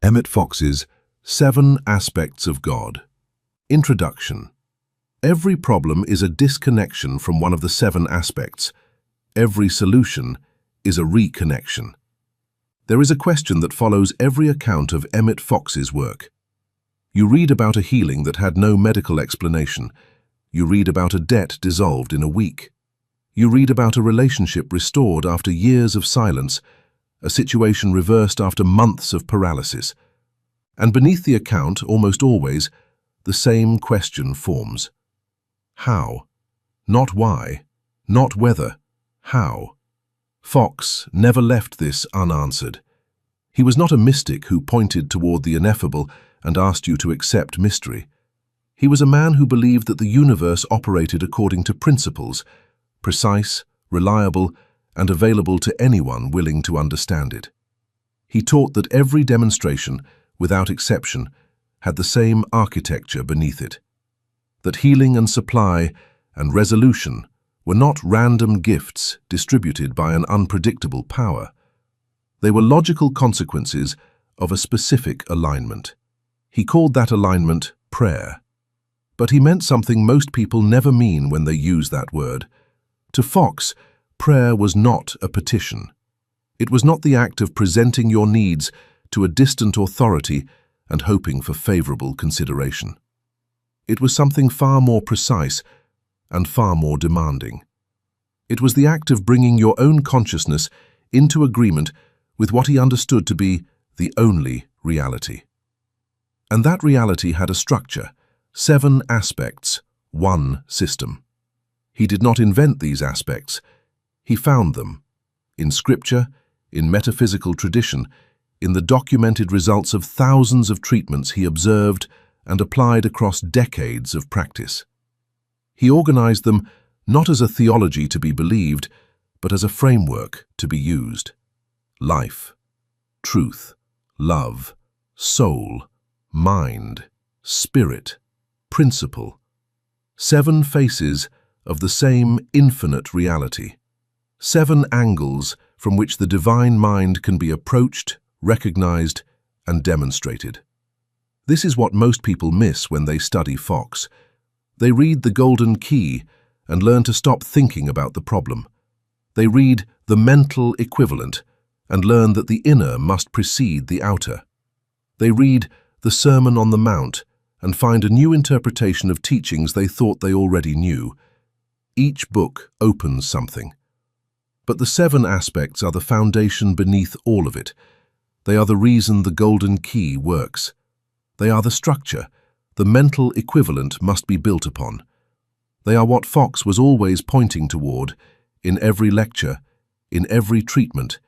Emmet Fox's Seven Aspects of God. Introduction. Every problem is a disconnection from one of the seven aspects. Every solution is a reconnection. There is a question that follows every account of Emmet Fox's work. You read about a healing that had no medical explanation. You read about a debt dissolved in a week. You read about a relationship restored after years of silence, a situation reversed after months of paralysis. And beneath the account, almost always, the same question forms. How? Not why, not whether, how? Fox never left this unanswered. He was not a mystic who pointed toward the ineffable and asked you to accept mystery. He was a man who believed that the universe operated according to principles, precise, reliable, and available to anyone willing to understand it. He taught that every demonstration, without exception, had the same architecture beneath it. That healing and supply and resolution were not random gifts distributed by an unpredictable power. They were logical consequences of a specific alignment. He called that alignment prayer. But he meant something most people never mean when they use that word. To Fox, prayer was not a petition. It was not the act of presenting your needs to a distant authority and hoping for favorable consideration. It was something far more precise and far more demanding. It was the act of bringing your own consciousness into agreement with what he understood to be the only reality. And that reality had a structure, 7 aspects, 1 system. He did not invent these aspects. He found them in scripture, in metaphysical tradition, in the documented results of thousands of treatments he observed and applied across decades of practice. He organized them not as a theology to be believed, but as a framework to be used. Life, truth, love, soul, mind, spirit, principle. 7 faces of the same infinite reality. 7 angles from which the divine mind can be approached, recognized, and demonstrated. This is what most people miss when they study Fox. They read the golden key and learn to stop thinking about the problem. They read the mental equivalent and learn that the inner must precede the outer. They read the Sermon on the Mount and find a new interpretation of teachings they thought they already knew. Each book opens something. But the 7 aspects are the foundation beneath all of it. They are the reason the golden key works. They are the structure the mental equivalent must be built upon. They are what Fox was always pointing toward in every lecture, in every treatment,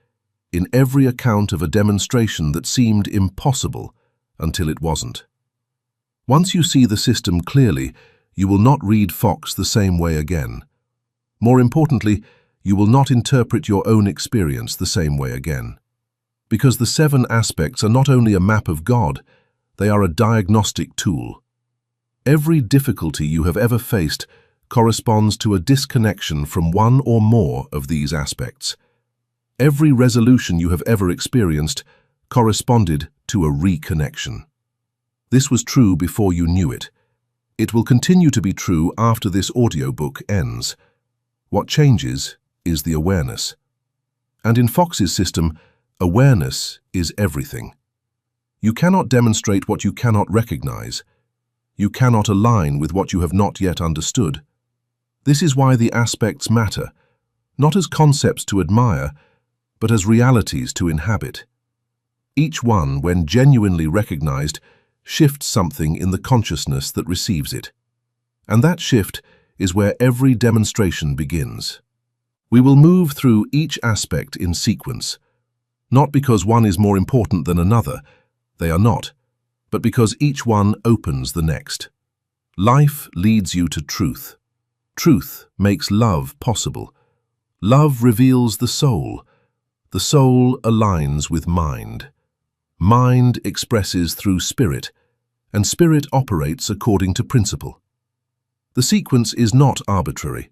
in every account of a demonstration that seemed impossible until it wasn't. Once you see the system clearly, you will not read Fox the same way again. More importantly, you will not interpret your own experience the same way again. Because the 7 aspects are not only a map of God, they are a diagnostic tool. Every difficulty you have ever faced corresponds to a disconnection from one or more of these aspects. Every resolution you have ever experienced corresponded to a reconnection. This was true before you knew it. It will continue to be true after this audiobook ends. What changes is the awareness. And in Fox's system, awareness is everything. You cannot demonstrate what you cannot recognize. You cannot align with what you have not yet understood. This is why the aspects matter, not as concepts to admire, but as realities to inhabit. Each one, when genuinely recognized, shifts something in the consciousness that receives it. And that shift is where every demonstration begins. We will move through each aspect in sequence, not because one is more important than another, they are not, but because each one opens the next. Life leads you to truth. Truth makes love possible. Love reveals the soul. The soul aligns with mind. Mind expresses through spirit, and spirit operates according to principle. The sequence is not arbitrary.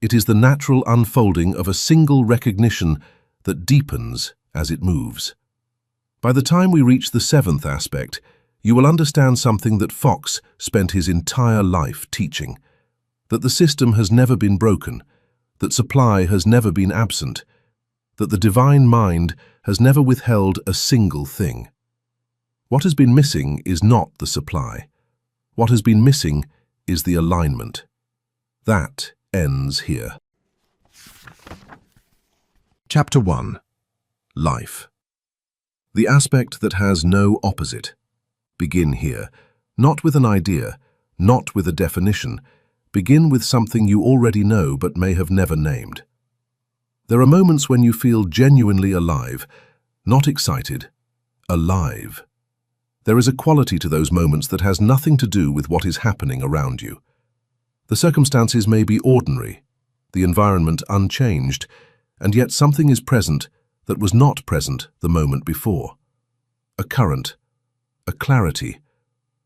It is the natural unfolding of a single recognition that deepens as it moves. By the time we reach the seventh aspect, you will understand something that Fox spent his entire life teaching: that the system has never been broken, that supply has never been absent, that the divine mind has never withheld a single thing. What has been missing is not the supply. What has been missing is the alignment. That ends here. Chapter 1. Life. The aspect that has no opposite. Begin here, not with an idea, not with a definition. Begin with something you already know but may have never named. There are moments when you feel genuinely alive, not excited, alive. There is a quality to those moments that has nothing to do with what is happening around you. The circumstances may be ordinary, the environment unchanged, and yet something is present that was not present the moment before. A current, a clarity,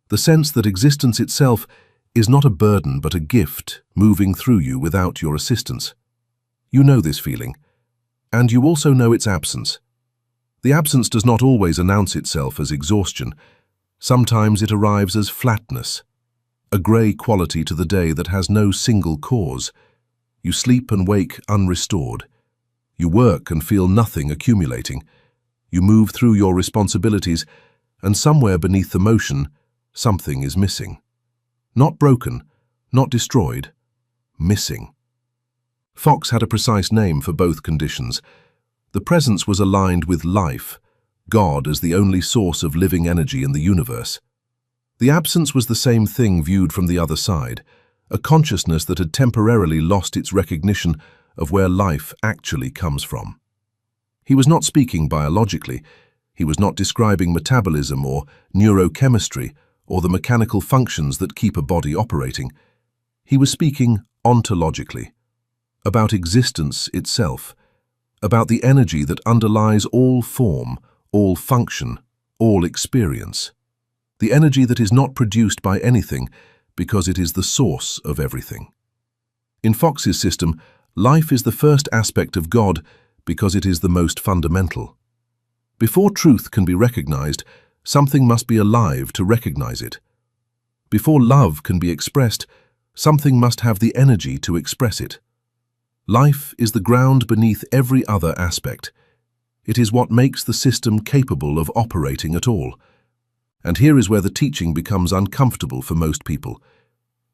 the sense that existence itself is not a burden but a gift moving through you without your assistance. You know this feeling, and you also know its absence. The absence does not always announce itself as exhaustion. Sometimes it arrives as flatness, a grey quality to the day that has no single cause. You sleep and wake unrestored. You work and feel nothing accumulating. You move through your responsibilities, and somewhere beneath the motion, something is missing. Not broken, not destroyed, missing. Fox had a precise name for both conditions. The presence was aligned with life, God as the only source of living energy in the universe. The absence was the same thing viewed from the other side, a consciousness that had temporarily lost its recognition of where life actually comes from. He was not speaking biologically. He was not describing metabolism or neurochemistry or the mechanical functions that keep a body operating. He was speaking ontologically, about existence itself, about the energy that underlies all form, all function, all experience. The energy that is not produced by anything because it is the source of everything. In Fox's system, life is the first aspect of God because it is the most fundamental. Before truth can be recognized, something must be alive to recognize it. Before love can be expressed, something must have the energy to express it. Life is the ground beneath every other aspect. It is what makes the system capable of operating at all. And here is where the teaching becomes uncomfortable for most people.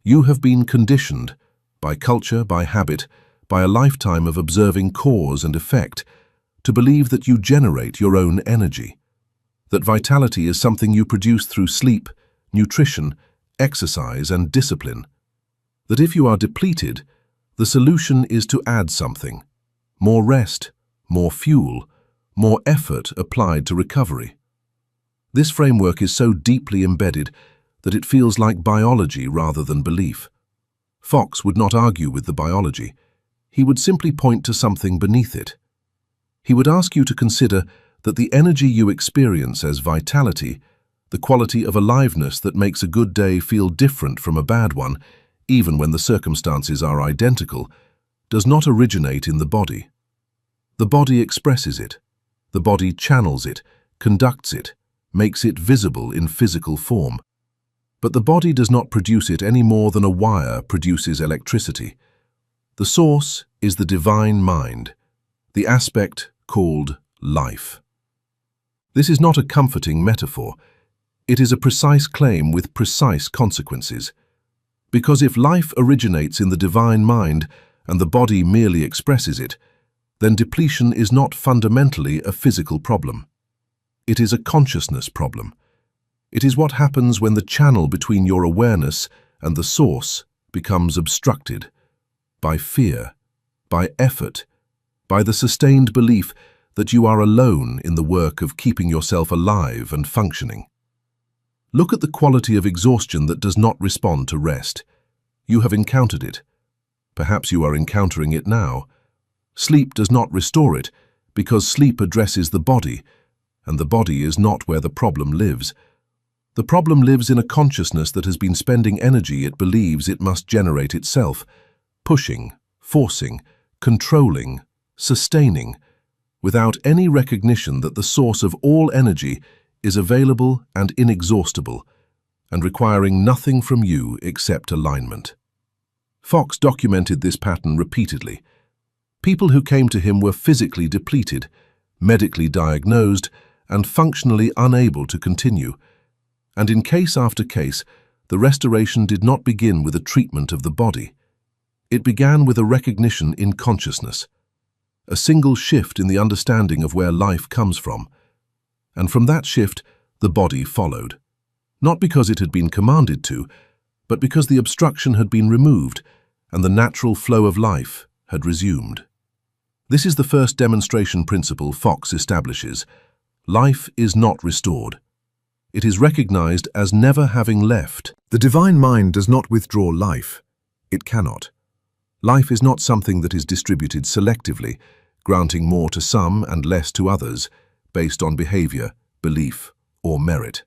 You have been conditioned, by culture, by habit, by a lifetime of observing cause and effect, to believe that you generate your own energy, that vitality is something you produce through sleep, nutrition, exercise, and discipline, that if you are depleted, the solution is to add something: more rest, more fuel, more effort applied to recovery. This framework is so deeply embedded that it feels like biology rather than belief. Fox would not argue with the biology. He would simply point to something beneath it. He would ask you to consider that the energy you experience as vitality, the quality of aliveness that makes a good day feel different from a bad one, even when the circumstances are identical, does not originate in the body. The body expresses it. The body channels it, conducts it, makes it visible in physical form. But the body does not produce it any more than a wire produces electricity. The source is the divine mind, the aspect called life. This is not a comforting metaphor. It is a precise claim with precise consequences. Because if life originates in the divine mind and the body merely expresses it, then depletion is not fundamentally a physical problem. It is a consciousness problem. It is what happens when the channel between your awareness and the source becomes obstructed by fear, by effort, by the sustained belief that you are alone in the work of keeping yourself alive and functioning. Look at the quality of exhaustion that does not respond to rest. You have encountered it. Perhaps you are encountering it now. Sleep does not restore it because sleep addresses the body, and the body is not where the problem lives. The problem lives in a consciousness that has been spending energy it believes it must generate itself, pushing, forcing, controlling, sustaining, without any recognition that the source of all energy is available and inexhaustible, and requiring nothing from you except alignment. Fox documented this pattern repeatedly. People who came to him were physically depleted, medically diagnosed, and functionally unable to continue. And in case after case, the restoration did not begin with a treatment of the body. It began with a recognition in consciousness, a single shift in the understanding of where life comes from. And from that shift, the body followed. Not because it had been commanded to, but because the obstruction had been removed and the natural flow of life had resumed. This is the first demonstration principle Fox establishes. Life is not restored. It is recognized as never having left. The divine mind does not withdraw life. It cannot. Life is not something that is distributed selectively, granting more to some and less to others, based on behavior, belief, or merit.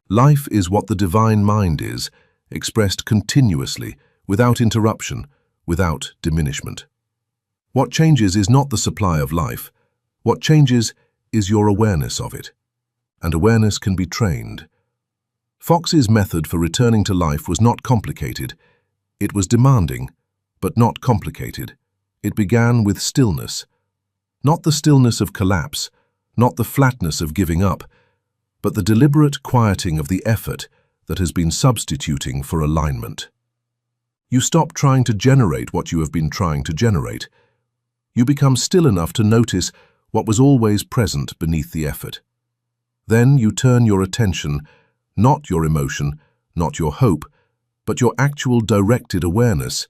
Life is what the divine mind is, expressed continuously, without interruption, without diminishment. What changes is not the supply of life. What changes is your awareness of it. And awareness can be trained. Fox's method for returning to life was not complicated. It was demanding, but not complicated. It began with stillness. Not the stillness of collapse, not the flatness of giving up, but the deliberate quieting of the effort that has been substituting for alignment. You stop trying to generate what you have been trying to generate. You become still enough to notice what was always present beneath the effort. Then you turn your attention, not your emotion, not your hope, but your actual directed awareness,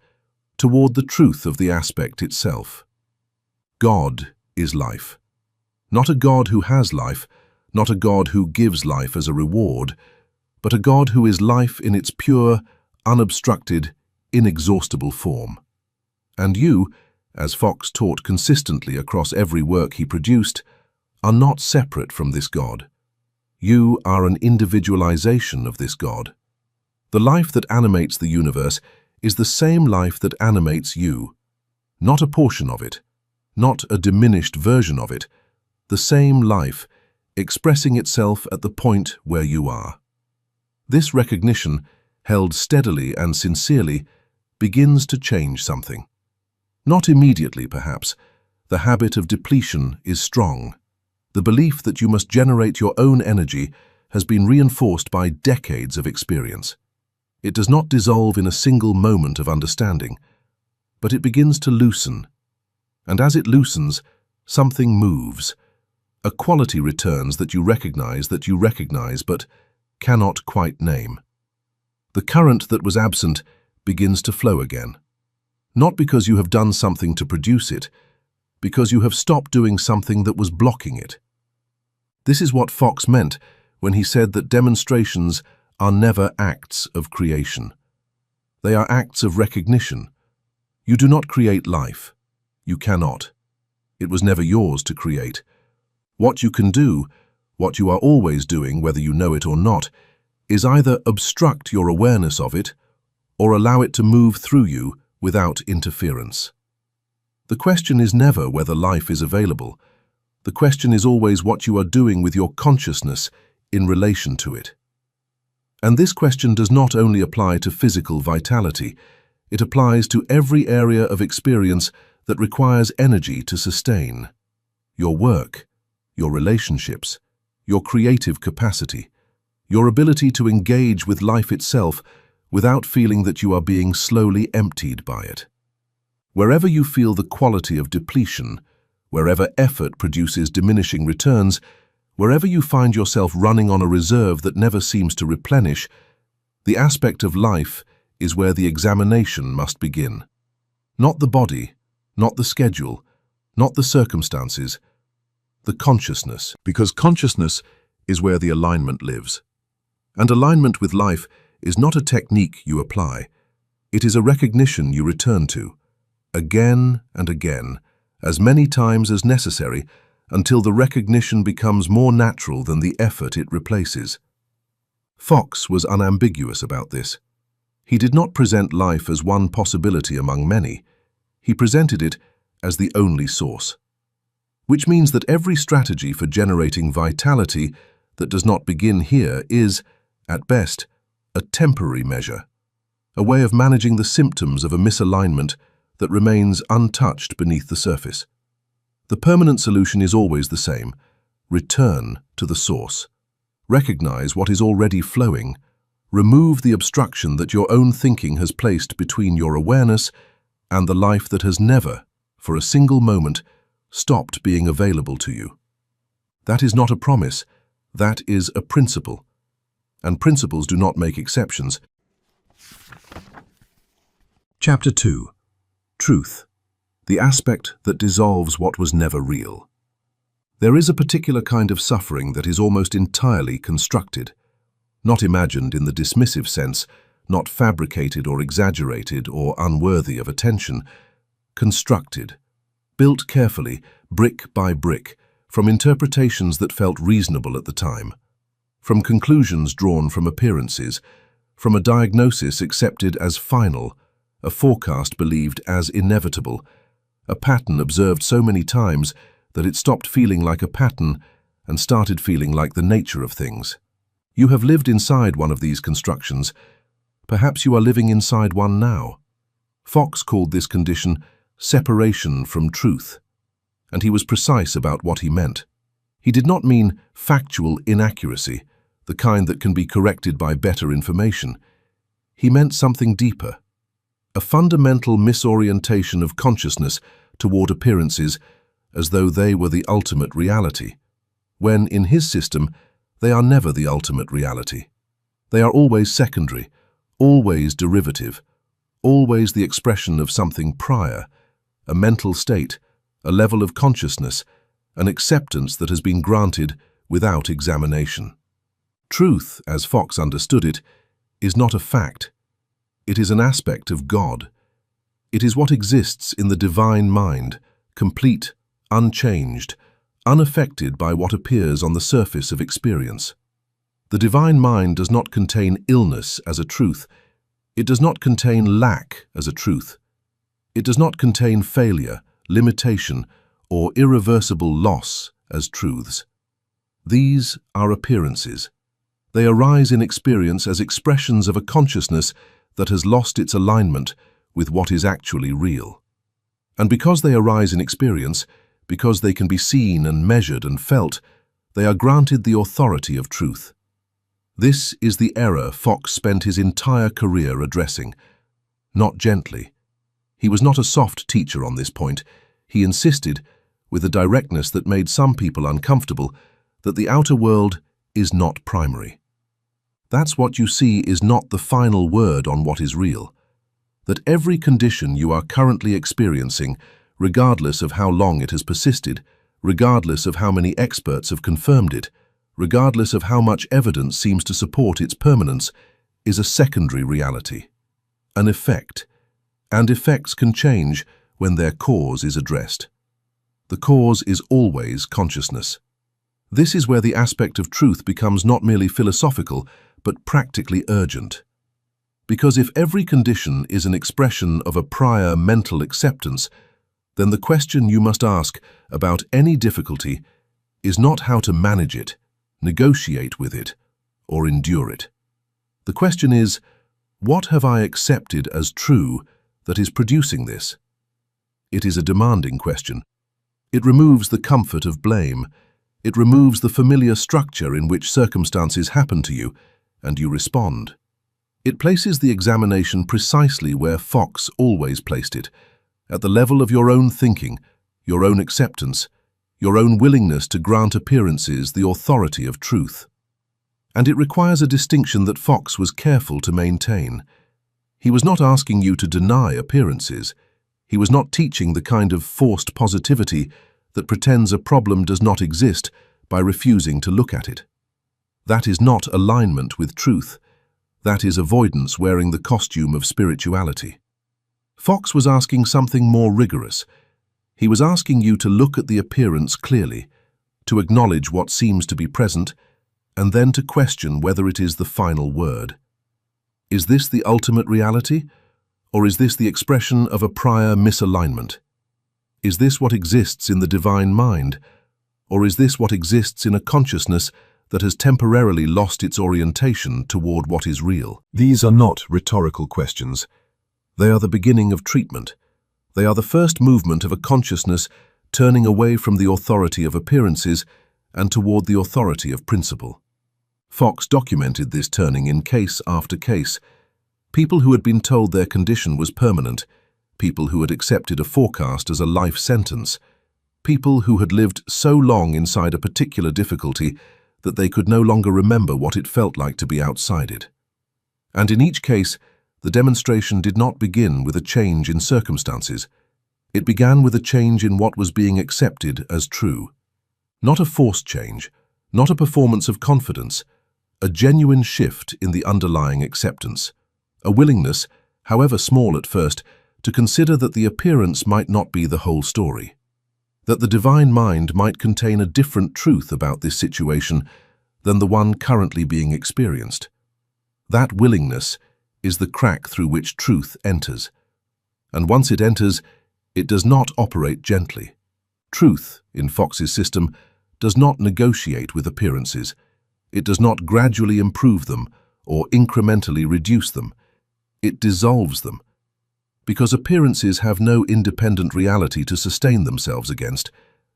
toward the truth of the aspect itself. God is life. Not a God who has life, not a God who gives life as a reward, but a God who is life in its pure, unobstructed, inexhaustible form. And you, as Fox taught consistently across every work he produced, are not separate from this God. You are an individualization of this God. The life that animates the universe is the same life that animates you, not a portion of it, not a diminished version of it, the same life expressing itself at the point where you are. This recognition, held steadily and sincerely, begins to change something. Not immediately, perhaps. The habit of depletion is strong. The belief that you must generate your own energy has been reinforced by decades of experience. It does not dissolve in a single moment of understanding, but it begins to loosen. And as it loosens, something moves. A quality returns that you recognize but cannot quite name. The current that was absent begins to flow again. Not because you have done something to produce it, because you have stopped doing something that was blocking it. This is what Fox meant when he said that demonstrations are never acts of creation. They are acts of recognition. You do not create life. You cannot. It was never yours to create. What you can do, what you are always doing, whether you know it or not, is either obstruct your awareness of it or allow it to move through you without interference. The question is never whether life is available. The question is always what you are doing with your consciousness in relation to it. And this question does not only apply to physical vitality, it applies to every area of experience that requires energy to sustain. Your work, your relationships, your creative capacity, your ability to engage with life itself without feeling that you are being slowly emptied by it. Wherever you feel the quality of depletion, wherever effort produces diminishing returns, wherever you find yourself running on a reserve that never seems to replenish, the aspect of life is where the examination must begin. Not the body, not the schedule, not the circumstances, the consciousness, because consciousness is where the alignment lives. And alignment with life is not a technique you apply. It is a recognition you return to, again and again, as many times as necessary, until the recognition becomes more natural than the effort it replaces. Fox was unambiguous about this. He did not present life as one possibility among many. He presented it as the only source. which means that every strategy for generating vitality that does not begin here is, at best, a temporary measure, a way of managing the symptoms of a misalignment that remains untouched beneath the surface. The permanent solution is always the same: return to the source. Recognize what is already flowing. Remove the obstruction that your own thinking has placed between your awareness and the life that has never, for a single moment, stopped being available to you. That is not a promise, that is a principle. And principles do not make exceptions. Chapter 2. Truth, the aspect that dissolves what was never real. There is a particular kind of suffering that is almost entirely constructed, not imagined in the dismissive sense, not fabricated or exaggerated or unworthy of attention, constructed, built carefully, brick by brick, from interpretations that felt reasonable at the time, from conclusions drawn from appearances, from a diagnosis accepted as final, a forecast believed as inevitable, a pattern observed so many times that it stopped feeling like a pattern and started feeling like the nature of things. You have lived inside one of these constructions. Perhaps you are living inside one now. Fox called this condition separation from truth, and he was precise about what he meant. He did not mean factual inaccuracy, the kind that can be corrected by better information. He meant something deeper, a fundamental misorientation of consciousness toward appearances as though they were the ultimate reality, when, in his system, they are never the ultimate reality. They are always secondary, always derivative, always the expression of something prior, a mental state, a level of consciousness, an acceptance that has been granted without examination. Truth, as Fox understood it, is not a fact. It is an aspect of God. It is what exists in the divine mind, complete, unchanged, unaffected by what appears on the surface of experience. The divine mind does not contain illness as a truth. It does not contain lack as a truth. It does not contain failure, limitation, or irreversible loss as truths. These are appearances. They arise in experience as expressions of a consciousness that has lost its alignment with what is actually real. And because they arise in experience, because they can be seen and measured and felt, they are granted the authority of truth. This is the error Fox spent his entire career addressing. Not gently. He was not a soft teacher on this point. He insisted, with a directness that made some people uncomfortable, that the outer world is not primary. That's what you see is not the final word on what is real. That every condition you are currently experiencing, regardless of how long it has persisted, regardless of how many experts have confirmed it, regardless of how much evidence seems to support its permanence, is a secondary reality, an effect, and effects can change when their cause is addressed. The cause is always consciousness. This is where the aspect of truth becomes not merely philosophical, but practically urgent. Because if every condition is an expression of a prior mental acceptance, then the question you must ask about any difficulty is not how to manage it, negotiate with it, or endure it. The question is, what have I accepted as true that is producing this? It is a demanding question. It removes the comfort of blame. It removes the familiar structure in which circumstances happen to you, and you respond. It places the examination precisely where Fox always placed it, at the level of your own thinking, your own acceptance, your own willingness to grant appearances the authority of truth. And it requires a distinction that Fox was careful to maintain. He was not asking you to deny appearances. He was not teaching the kind of forced positivity that pretends a problem does not exist by refusing to look at it. That is not alignment with truth. That is avoidance wearing the costume of spirituality. Fox was asking something more rigorous. He was asking you to look at the appearance clearly, to acknowledge what seems to be present, and then to question whether it is the final word. Is this the ultimate reality, or is this the expression of a prior misalignment? Is this what exists in the divine mind? Or is this what exists in a consciousness that has temporarily lost its orientation toward what is real? These are not rhetorical questions. They are the beginning of treatment. They are the first movement of a consciousness turning away from the authority of appearances and toward the authority of principle. Fox documented this turning in case after case. People who had been told their condition was permanent, people who had accepted a forecast as a life sentence, people who had lived so long inside a particular difficulty that they could no longer remember what it felt like to be outside it. And in each case, the demonstration did not begin with a change in circumstances. It began with a change in what was being accepted as true. Not a forced change, not a performance of confidence, a genuine shift in the underlying acceptance, a willingness, however small at first, to consider that the appearance might not be the whole story, that the divine mind might contain a different truth about this situation than the one currently being experienced. That willingness is the crack through which truth enters. And once it enters, it does not operate gently. Truth, in Fox's system, does not negotiate with appearances. It does not gradually improve them or incrementally reduce them. It dissolves them. Because appearances have no independent reality to sustain themselves against,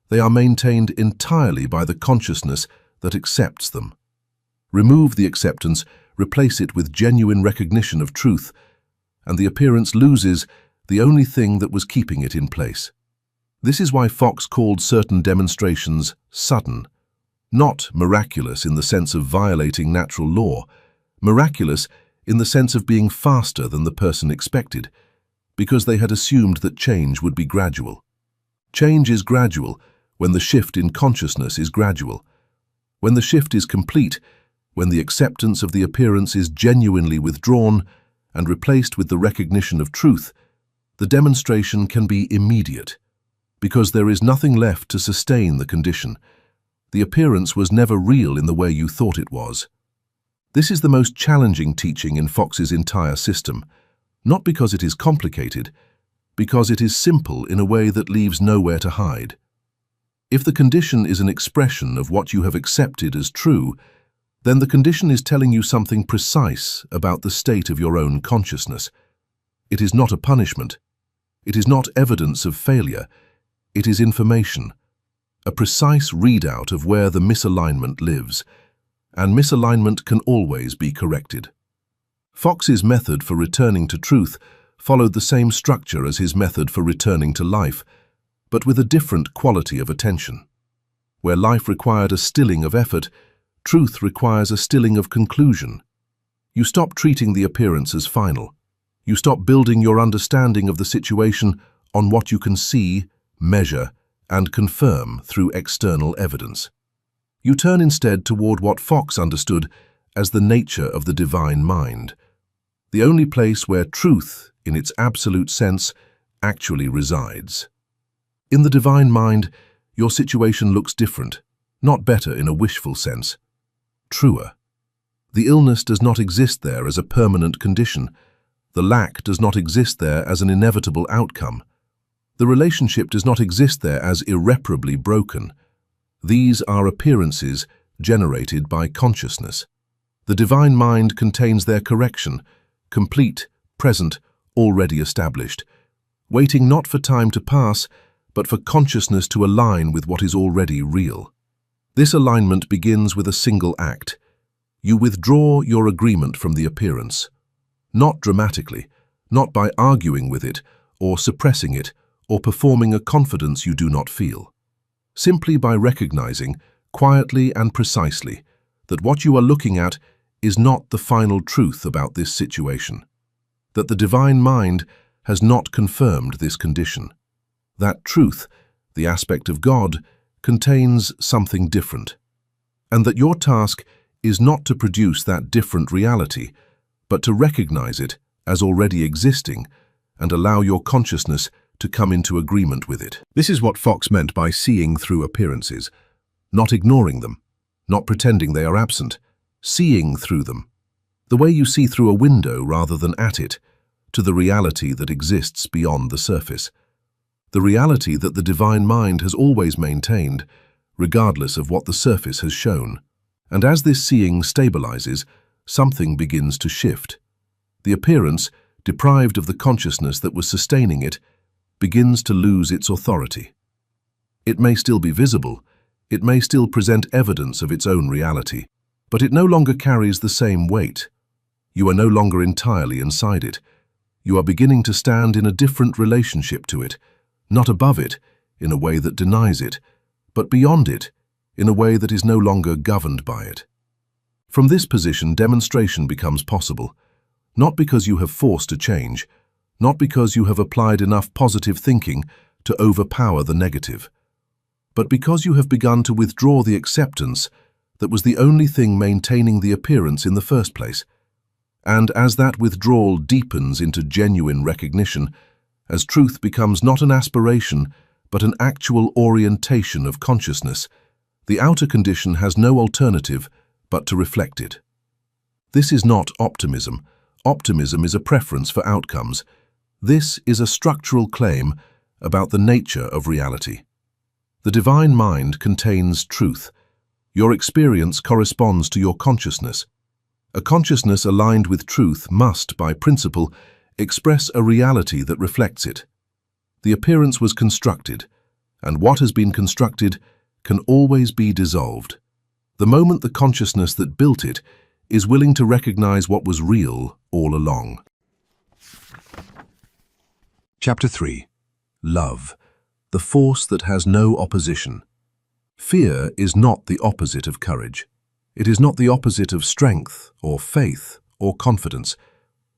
they are maintained entirely by the consciousness that accepts them. Remove the acceptance, replace it with genuine recognition of truth, and the appearance loses the only thing that was keeping it in place. This is why Fox called certain demonstrations sudden, not miraculous in the sense of violating natural law, miraculous in the sense of being faster than the person expected, because they had assumed that change would be gradual. Change is gradual when the shift in consciousness is gradual. When the shift is complete, when the acceptance of the appearance is genuinely withdrawn and replaced with the recognition of truth, the demonstration can be immediate, because there is nothing left to sustain the condition. The appearance was never real in the way you thought it was. This is the most challenging teaching in Fox's entire system, not because it is complicated, because it is simple in a way that leaves nowhere to hide. If the condition is an expression of what you have accepted as true, then the condition is telling you something precise about the state of your own consciousness. It is not a punishment. It is not evidence of failure. It is information, a precise readout of where the misalignment lives, and misalignment can always be corrected. Fox's method for returning to truth followed the same structure as his method for returning to life, but with a different quality of attention. Where life required a stilling of effort, truth requires a stilling of conclusion. You stop treating the appearance as final. You stop building your understanding of the situation on what you can see, measure, and confirm through external evidence. You turn instead toward what Fox understood as the nature of the divine mind, the only place where truth, in its absolute sense, actually resides. In the divine mind, your situation looks different, not better in a wishful sense, truer. The illness does not exist there as a permanent condition. The lack does not exist there as an inevitable outcome. The relationship does not exist there as irreparably broken. These are appearances generated by consciousness. The divine mind contains their correction, complete, present, already established, waiting not for time to pass, but for consciousness to align with what is already real. This alignment begins with a single act. You withdraw your agreement from the appearance, not dramatically, not by arguing with it, or suppressing it, or performing a confidence you do not feel. Simply by recognizing, quietly and precisely, that what you are looking at is not the final truth about this situation, that the divine mind has not confirmed this condition. That truth, the aspect of God, contains something different, and that your task is not to produce that different reality, but to recognize it as already existing and allow your consciousness to come into agreement with it. This is what Fox meant by seeing through appearances, not ignoring them, not pretending they are absent, seeing through them, the way you see through a window rather than at it, to the reality that exists beyond the surface. the reality that the divine mind has always maintained, regardless of what the surface has shown. And as this seeing stabilizes, something begins to shift. The appearance, deprived of the consciousness that was sustaining it, begins to lose its authority. It may still be visible, it may still present evidence of its own reality, but it no longer carries the same weight. You are no longer entirely inside it. You are beginning to stand in a different relationship to it, not above it, in a way that denies it, but beyond it, in a way that is no longer governed by it. From this position, demonstration becomes possible, not because you have forced a change, not because you have applied enough positive thinking to overpower the negative, but because you have begun to withdraw the acceptance that was the only thing maintaining the appearance in the first place. And as that withdrawal deepens into genuine recognition, as truth becomes not an aspiration but an actual orientation of consciousness, the outer condition has no alternative but to reflect it. This is not optimism. Optimism is a preference for outcomes. This is a structural claim about the nature of reality. The divine mind contains truth. Your experience corresponds to your consciousness. A consciousness aligned with truth must, by principle, express a reality that reflects it. The appearance was constructed, and what has been constructed can always be dissolved. The moment the consciousness that built it is willing to recognize what was real all along. Chapter 3. Love, the force that has no opposition. Fear is not the opposite of courage. It is not the opposite of strength or faith or confidence.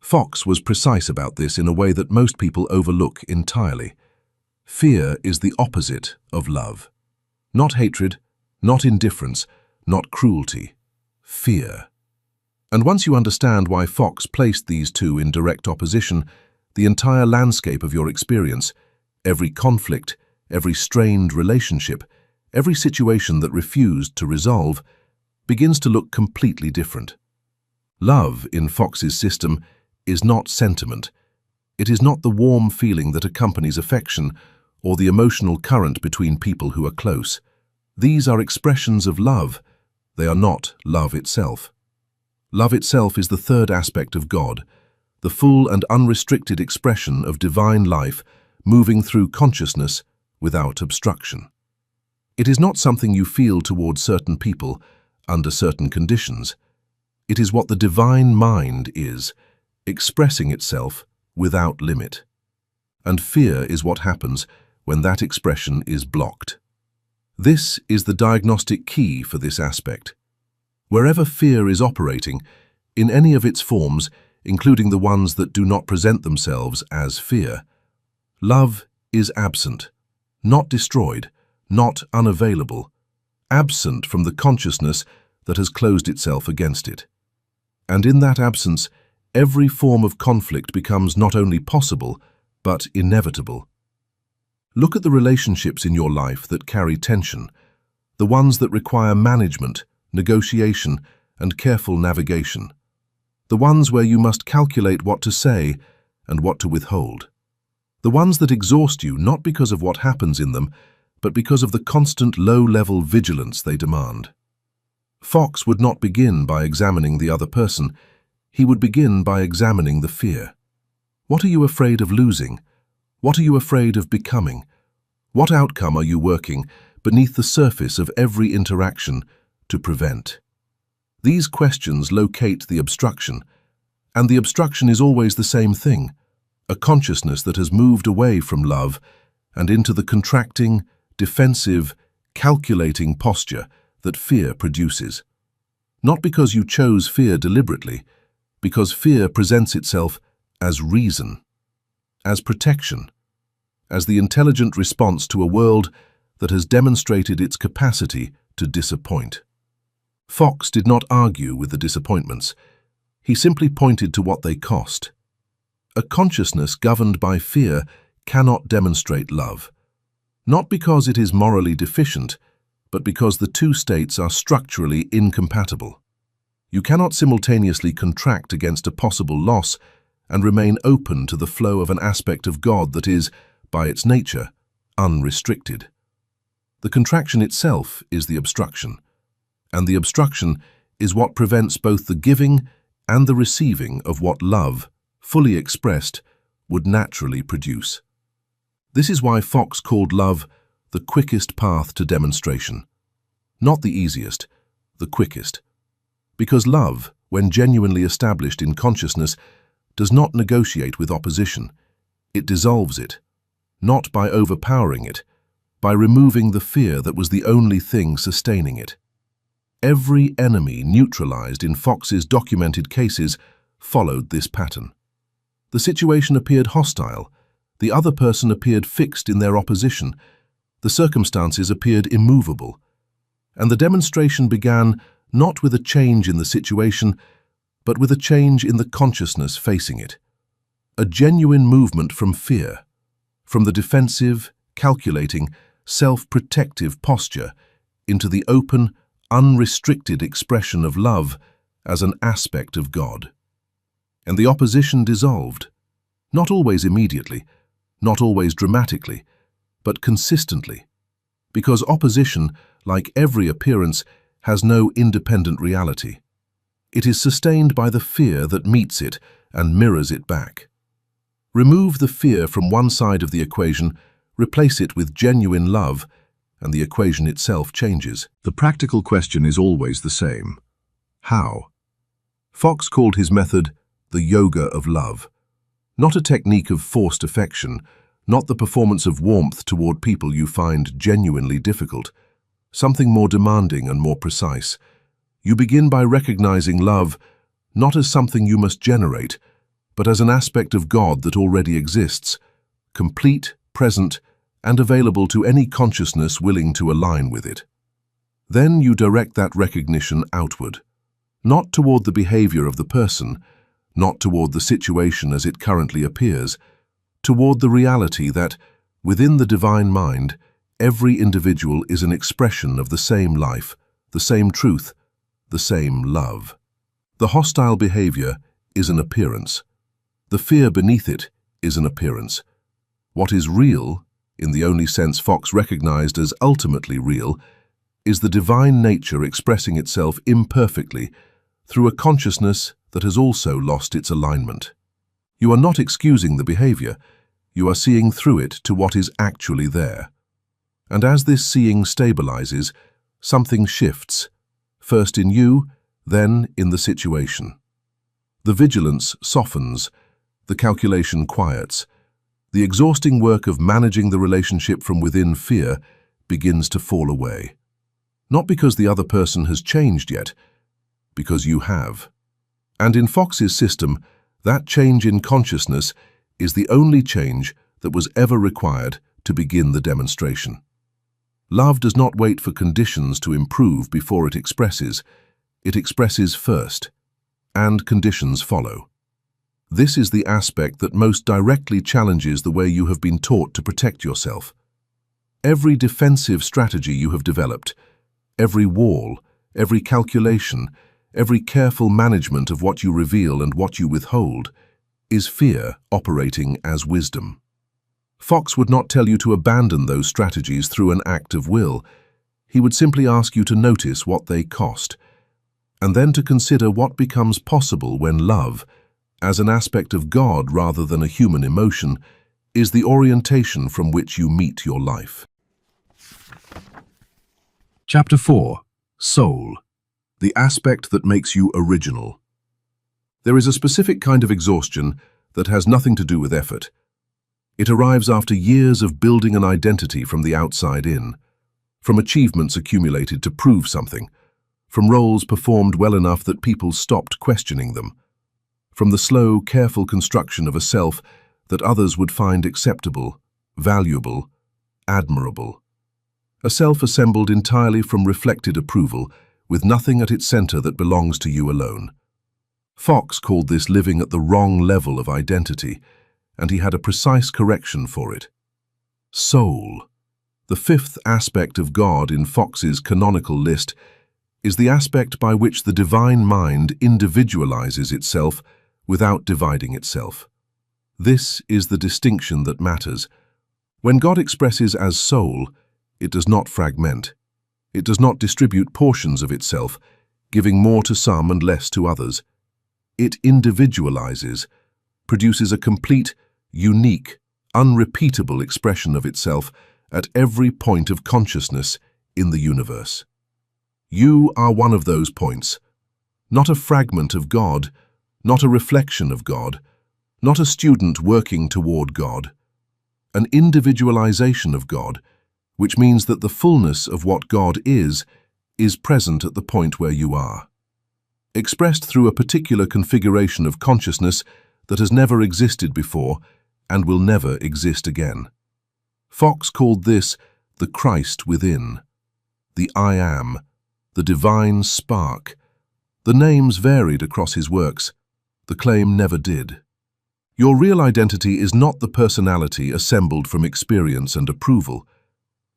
Fox was precise about this in a way that most people overlook entirely. Fear is the opposite of love. Not hatred, not indifference, not cruelty. Fear. And once you understand why Fox placed these two in direct opposition, the entire landscape of your experience, every conflict, every strained relationship, every situation that refused to resolve, begins to look completely different. Love, in Fox's system, is not sentiment. It is not the warm feeling that accompanies affection or the emotional current between people who are close. These are expressions of love. They are not love itself. Love itself is the third aspect of God, the full and unrestricted expression of divine life moving through consciousness without obstruction. It is not something you feel towards certain people under certain conditions. It is what the divine mind is, expressing itself without limit. And fear is what happens when that expression is blocked. This is the diagnostic key for this aspect. Wherever fear is operating, in any of its forms, including the ones that do not present themselves as fear, love is absent, not destroyed, not unavailable, absent from the consciousness that has closed itself against it. And in that absence, every form of conflict becomes not only possible, but inevitable. Look at the relationships in your life that carry tension, the ones that require management, negotiation, and careful navigation, the ones where you must calculate what to say and what to withhold, the ones that exhaust you not because of what happens in them, but because of the constant low-level vigilance they demand. Fox would not begin by examining the other person. He would begin by examining the fear. What are you afraid of losing? What are you afraid of becoming? What outcome are you working beneath the surface of every interaction to prevent? These questions locate the obstruction, and the obstruction is always the same thing, a consciousness that has moved away from love and into the contracting, defensive, calculating posture that fear produces. Not because you chose fear deliberately, because fear presents itself as reason, as protection, as the intelligent response to a world that has demonstrated its capacity to disappoint. Fox did not argue with the disappointments. He simply pointed to what they cost. A consciousness governed by fear cannot demonstrate love, not because it is morally deficient, but because the two states are structurally incompatible. You cannot simultaneously contract against a possible loss and remain open to the flow of an aspect of God that is, by its nature, unrestricted. The contraction itself is the obstruction, and the obstruction is what prevents both the giving and the receiving of what love, fully expressed, would naturally produce. This is why Fox called love the quickest path to demonstration. Not the easiest, the quickest. Because love, when genuinely established in consciousness, does not negotiate with opposition. It dissolves it, not by overpowering it, by removing the fear that was the only thing sustaining it. Every enemy neutralized in Fox's documented cases followed this pattern. The situation appeared hostile, the other person appeared fixed in their opposition, the circumstances appeared immovable, and the demonstration began not with a change in the situation, but with a change in the consciousness facing it. A genuine movement from fear, from the defensive, calculating, self-protective posture into the open, unrestricted expression of love as an aspect of God. And the opposition dissolved, not always immediately, not always dramatically, but consistently, because opposition, like every appearance, has no independent reality. It is sustained by the fear that meets it and mirrors it back. Remove the fear from one side of the equation, replace it with genuine love, and the equation itself changes. The practical question is always the same. How? Fox called his method the yoga of love. Not a technique of forced affection, not the performance of warmth toward people you find genuinely difficult. Something more demanding and more precise. You begin by recognizing love not as something you must generate, but as an aspect of God that already exists, complete, present, and available to any consciousness willing to align with it. Then you direct that recognition outward, not toward the behavior of the person, not toward the situation as it currently appears, toward the reality that, within the divine mind, every individual is an expression of the same life, the same truth, the same love. The hostile behavior is an appearance. The fear beneath it is an appearance. What is real, in the only sense Fox recognized as ultimately real, is the divine nature expressing itself imperfectly through a consciousness that has also lost its alignment. You are not excusing the behavior, you are seeing through it to what is actually there. And as this seeing stabilizes, something shifts, first in you, then in the situation. The vigilance softens, the calculation quiets, the exhausting work of managing the relationship from within fear begins to fall away. Not because the other person has changed yet, because you have. And in Fox's system, that change in consciousness is the only change that was ever required to begin the demonstration. Love does not wait for conditions to improve before it expresses first, and conditions follow. This is the aspect that most directly challenges the way you have been taught to protect yourself. Every defensive strategy you have developed, every wall, every calculation, every careful management of what you reveal and what you withhold, is fear operating as wisdom. Fox would not tell you to abandon those strategies through an act of will. He would simply ask you to notice what they cost, and then to consider what becomes possible when love, as an aspect of God rather than a human emotion, is the orientation from which you meet your life. Chapter 4. Soul. The aspect that makes you original. There is a specific kind of exhaustion that has nothing to do with effort. It arrives after years of building an identity from the outside in, from achievements accumulated to prove something, from roles performed well enough that people stopped questioning them, from the slow, careful construction of a self that others would find acceptable, valuable, admirable. A self assembled entirely from reflected approval, with nothing at its center that belongs to you alone. Fox called this living at the wrong level of identity, and he had a precise correction for it. Soul. The fifth aspect of God in Fox's canonical list is the aspect by which the divine mind individualizes itself without dividing itself. This is the distinction that matters, When God expresses as soul, it does not fragment. It does not distribute portions of itself, giving more to some and less to others. It individualizes, produces a complete, unique, unrepeatable expression of itself at every point of consciousness in the universe. You are one of those points, not a fragment of God, not a reflection of God, not a student working toward God. An individualization of God, which means that the fullness of what God is present at the point where you are. Expressed through a particular configuration of consciousness that has never existed before and will never exist again. Fox called this the Christ within, the I Am, the divine spark. The names varied across his works. The claim never did. Your real identity is not the personality assembled from experience and approval.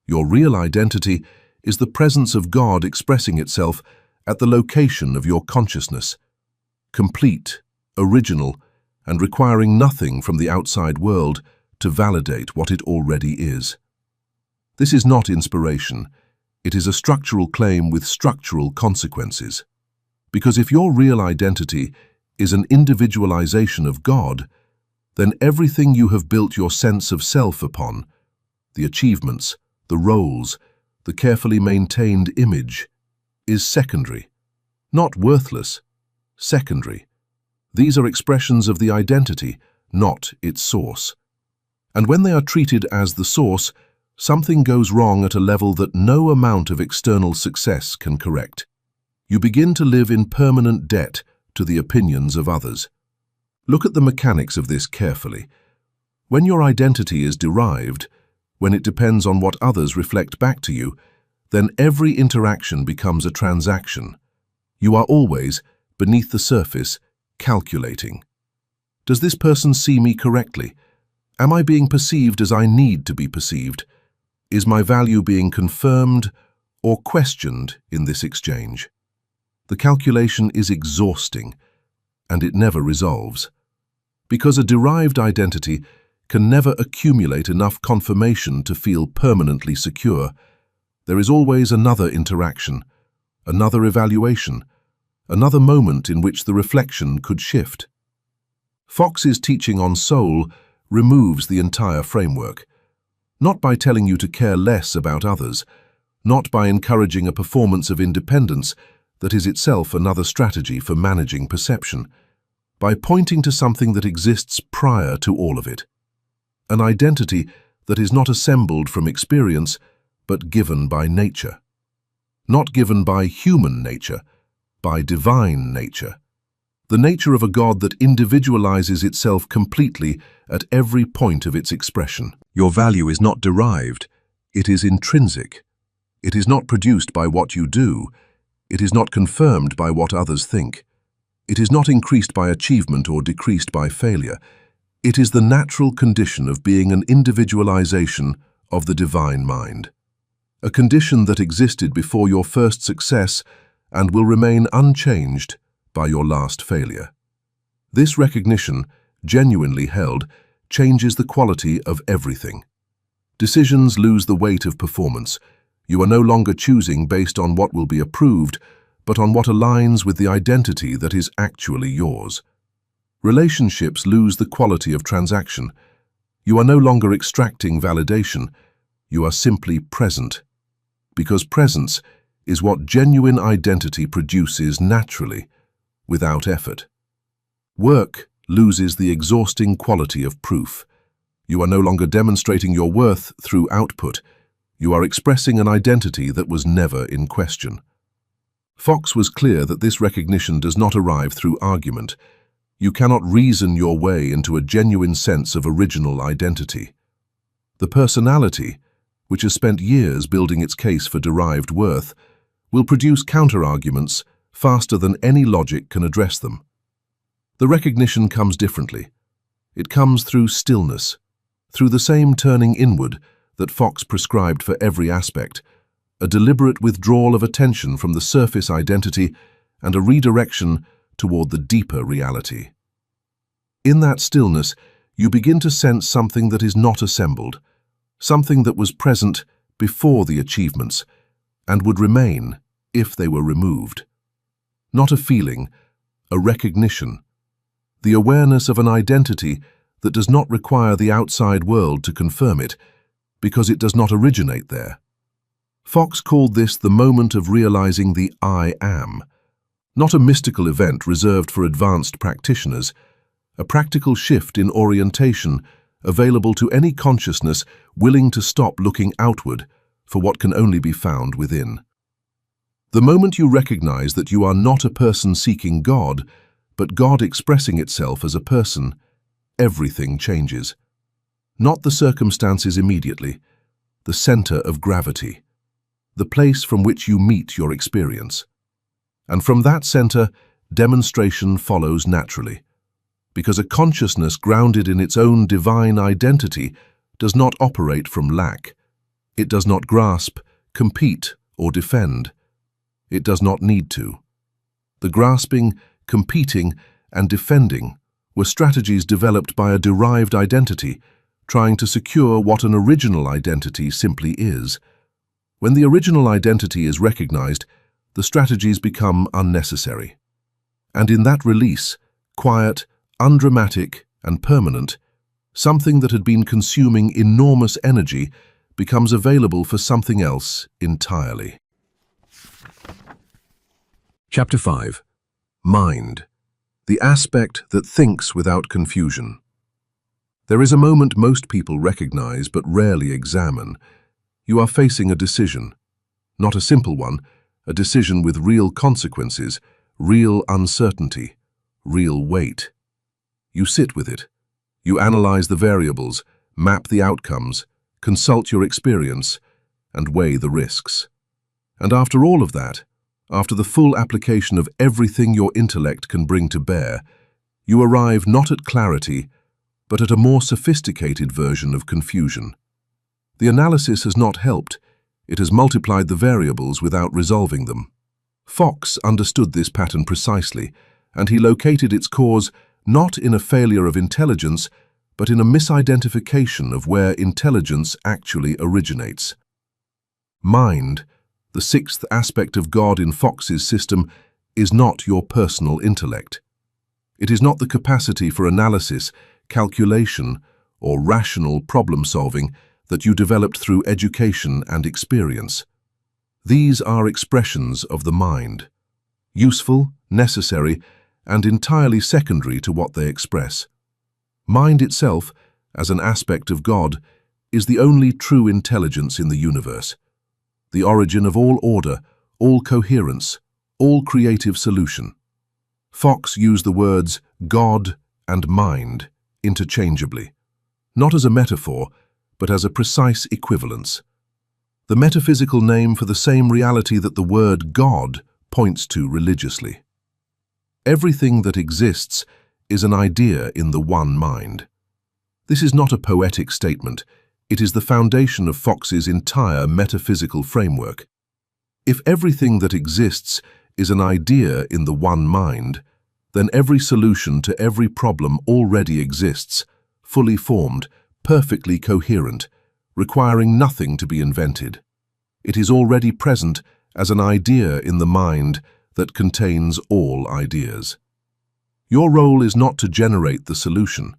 Your real identity is the presence of God expressing itself at the location of your consciousness, complete, original, and requiring nothing from the outside world to validate what it already is. This is not inspiration. It is a structural claim with structural consequences. Because if your real identity is an individualization of God, then everything you have built your sense of self upon, the achievements, the roles, the carefully maintained image, is secondary. Not worthless, secondary. These are expressions of the identity, not its source. And when they are treated as the source, something goes wrong at a level that no amount of external success can correct. You begin to live in permanent debt to the opinions of others. Look at the mechanics of this carefully. When your identity is derived, when it depends on what others reflect back to you, then every interaction becomes a transaction. You are always, beneath the surface, calculating. Does this person see me correctly? Am I being perceived as I need to be perceived? Is my value being confirmed or questioned in this exchange? The calculation is exhausting, and it never resolves. Because a derived identity can never accumulate enough confirmation to feel permanently secure, there is always another interaction, another evaluation, another moment in which the reflection could shift. Fox's teaching on soul removes the entire framework, not by telling you to care less about others, not by encouraging a performance of independence that is itself another strategy for managing perception, by pointing to something that exists prior to all of it, an identity that is not assembled from experience, but given by nature. Not given by human nature, by divine nature. The nature of a God that individualizes itself completely at every point of its expression. Your value is not derived, it is intrinsic. It is not produced by what you do, it is not confirmed by what others think. It is not increased by achievement or decreased by failure. It is the natural condition of being an individualization of the divine mind. A condition that existed before your first success and will remain unchanged by your last failure. This recognition, genuinely held, changes the quality of everything. Decisions lose the weight of performance. You are no longer choosing based on what will be approved, but on what aligns with the identity that is actually yours. Relationships lose the quality of transaction. You are no longer extracting validation. You are simply present. Because presence is what genuine identity produces naturally, without effort. Work loses the exhausting quality of proof. You are no longer demonstrating your worth through output. You are expressing an identity that was never in question. Fox was clear that this recognition does not arrive through argument. You cannot reason your way into a genuine sense of original identity. The personality, which has spent years building its case for derived worth, will produce counter-arguments faster than any logic can address them. The recognition comes differently. It comes through stillness, through the same turning inward that Fox prescribed for every aspect, a deliberate withdrawal of attention from the surface identity and a redirection toward the deeper reality. In that stillness, you begin to sense something that is not assembled, something that was present before the achievements and would remain if they were removed. Not a feeling, a recognition, the awareness of an identity that does not require the outside world to confirm it, because it does not originate there. Fox called this the moment of realizing the I am, not a mystical event reserved for advanced practitioners, a practical shift in orientation available to any consciousness willing to stop looking outward for what can only be found within. The moment you recognize that you are not a person seeking God, but God expressing itself as a person, everything changes. Not the circumstances immediately, the center of gravity, the place from which you meet your experience. And from that center, demonstration follows naturally, because a consciousness grounded in its own divine identity does not operate from lack. It does not grasp, compete, or defend. It does not need to. The grasping, competing, and defending were strategies developed by a derived identity, trying to secure what an original identity simply is. When the original identity is recognized, the strategies become unnecessary. And in that release, quiet, undramatic, and permanent, something that had been consuming enormous energy becomes available for something else entirely. Chapter 5. Mind, the aspect that thinks without confusion. There is a moment most people recognize but rarely examine. You are facing a decision. Not a simple one, a decision with real consequences, real uncertainty, real weight. You sit with it. You analyze the variables, map the outcomes, consult your experience, and weigh the risks. And after all of that, after the full application of everything your intellect can bring to bear, you arrive not at clarity, but at a more sophisticated version of confusion. The analysis has not helped. It has multiplied the variables without resolving them. Fox understood this pattern precisely, and he located its cause not in a failure of intelligence, but in a misidentification of where intelligence actually originates. Mind, the sixth aspect of God in Fox's system, is not your personal intellect. It is not the capacity for analysis, calculation, or rational problem-solving that you developed through education and experience. These are expressions of the mind, useful, necessary, and entirely secondary to what they express. Mind itself, as an aspect of God, is the only true intelligence in the universe, the origin of all order, all coherence, all creative solution. Fox used the words God and mind interchangeably, not as a metaphor, but as a precise equivalence. The metaphysical name for the same reality that the word God points to religiously. Everything that exists is an idea in the one mind. This is not a poetic statement. It is the foundation of Fox's entire metaphysical framework. If everything that exists is an idea in the one mind, then every solution to every problem already exists, fully formed, perfectly coherent, requiring nothing to be invented. It is already present as an idea in the mind that contains all ideas. Your role is not to generate the solution.